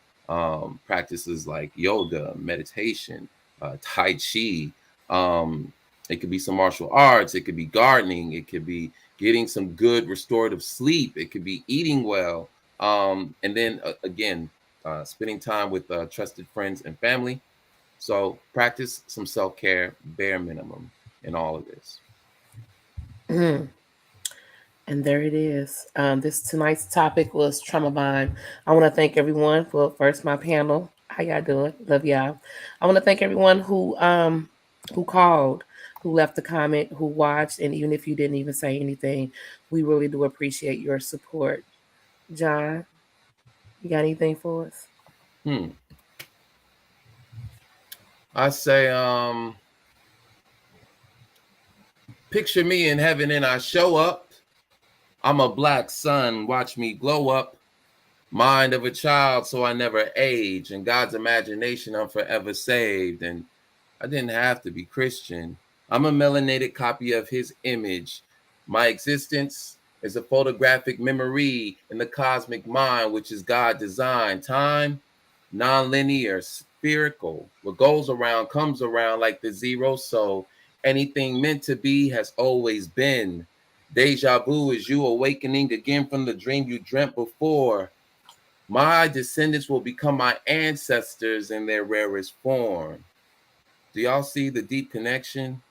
practices like yoga, meditation, Tai Chi. It could be some martial arts. It could be gardening. It could be getting some good restorative sleep. It could be eating well. And then again, spending time with trusted friends and family. So practice some self-care, bare minimum in all of this. And there it is. This tonight's topic was trauma bond. I want to thank everyone for first my panel. How y'all doing? Love y'all. I want to thank everyone who called, who left a comment, who watched, and even if you didn't even say anything, we really do appreciate your support. John, you got anything for us? I say, picture me in heaven and I show up. I'm a black sun, watch me glow up. Mind of a child, so I never age. In God's imagination, I'm forever saved. And I didn't have to be Christian. I'm a melanated copy of his image. My existence is a photographic memory in the cosmic mind, which is God designed. Time, non-linear, spherical. What goes around comes around like the zero. So anything meant to be has always been. Deja vu is you awakening again from the dream you dreamt before. My descendants will become my ancestors in their rarest form. Do y'all see the deep connection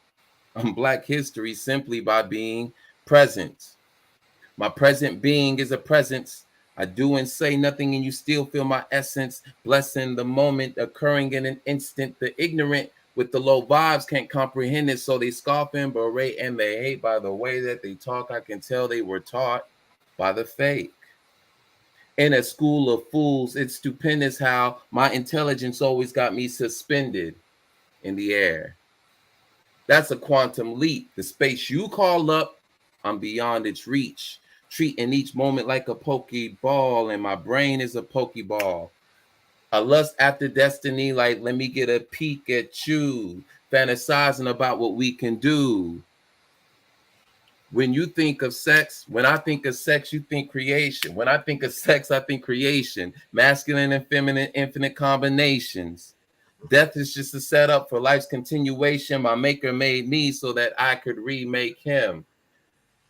on Black history simply by being present? My present being is a presence. I do and say nothing and you still feel my essence. Blessing the moment occurring in an instant. The ignorant with the low vibes can't comprehend it, so they scoff and berate and they hate by the way that they talk. I can tell they were taught by the fake. In a school of fools, it's stupendous how my intelligence always got me suspended in the air. That's a quantum leap. The space you call up, I'm beyond its reach. treating each moment like a pokeball, and my brain is a pokeball. I lust after destiny, like let me get a peek at you, fantasizing about what we can do. When you think of sex, when I think of sex, you think creation. When I think of sex, I think creation. Masculine and feminine, infinite combinations. Death is just a setup for life's continuation. My maker made me so that I could remake him.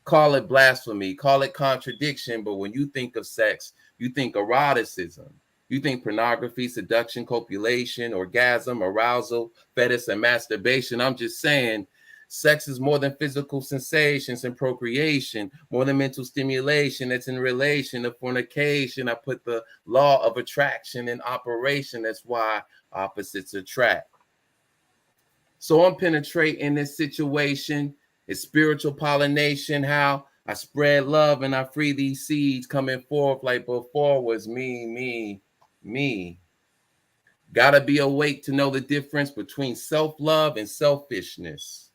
Call it blasphemy, call it contradiction, but when you think of sex, you think eroticism. You think pornography, seduction, copulation, orgasm, arousal, fetish, and masturbation. I'm just saying, sex is more than physical sensations and procreation, more than mental stimulation. It's in relation to fornication. I put the law of attraction in operation. That's why opposites attract. So I'm penetrating this situation. It's spiritual pollination, how I spread love and I free these seeds coming forth like before was me. Gotta be awake to know the difference between self-love and selfishness.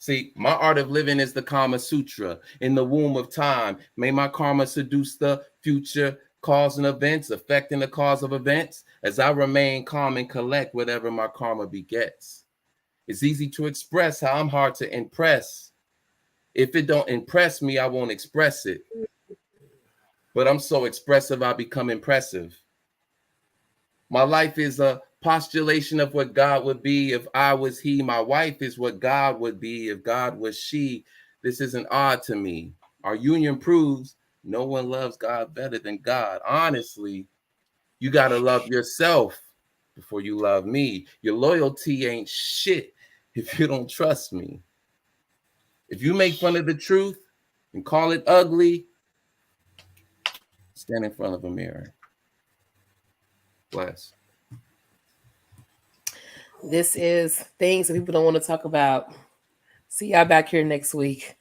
See, my art of living is the Kama Sutra. In the womb of time, may my karma seduce the future cause and events, affecting the cause of events, as I remain calm and collect whatever my karma begets. It's easy to express how I'm hard to impress. If it don't impress me, I won't express it. But I'm so expressive, I become impressive. My life is a postulation of what God would be if I was he. My wife is what God would be if God was she. This isn't odd to me. Our union proves no one loves God better than God. Honestly, you got to love yourself before you love me. Your loyalty ain't shit if you don't trust me. If you make fun of the truth and call it ugly, stand in front of a mirror. Bless. This is things that people don't want to talk about. See y'all back here next week.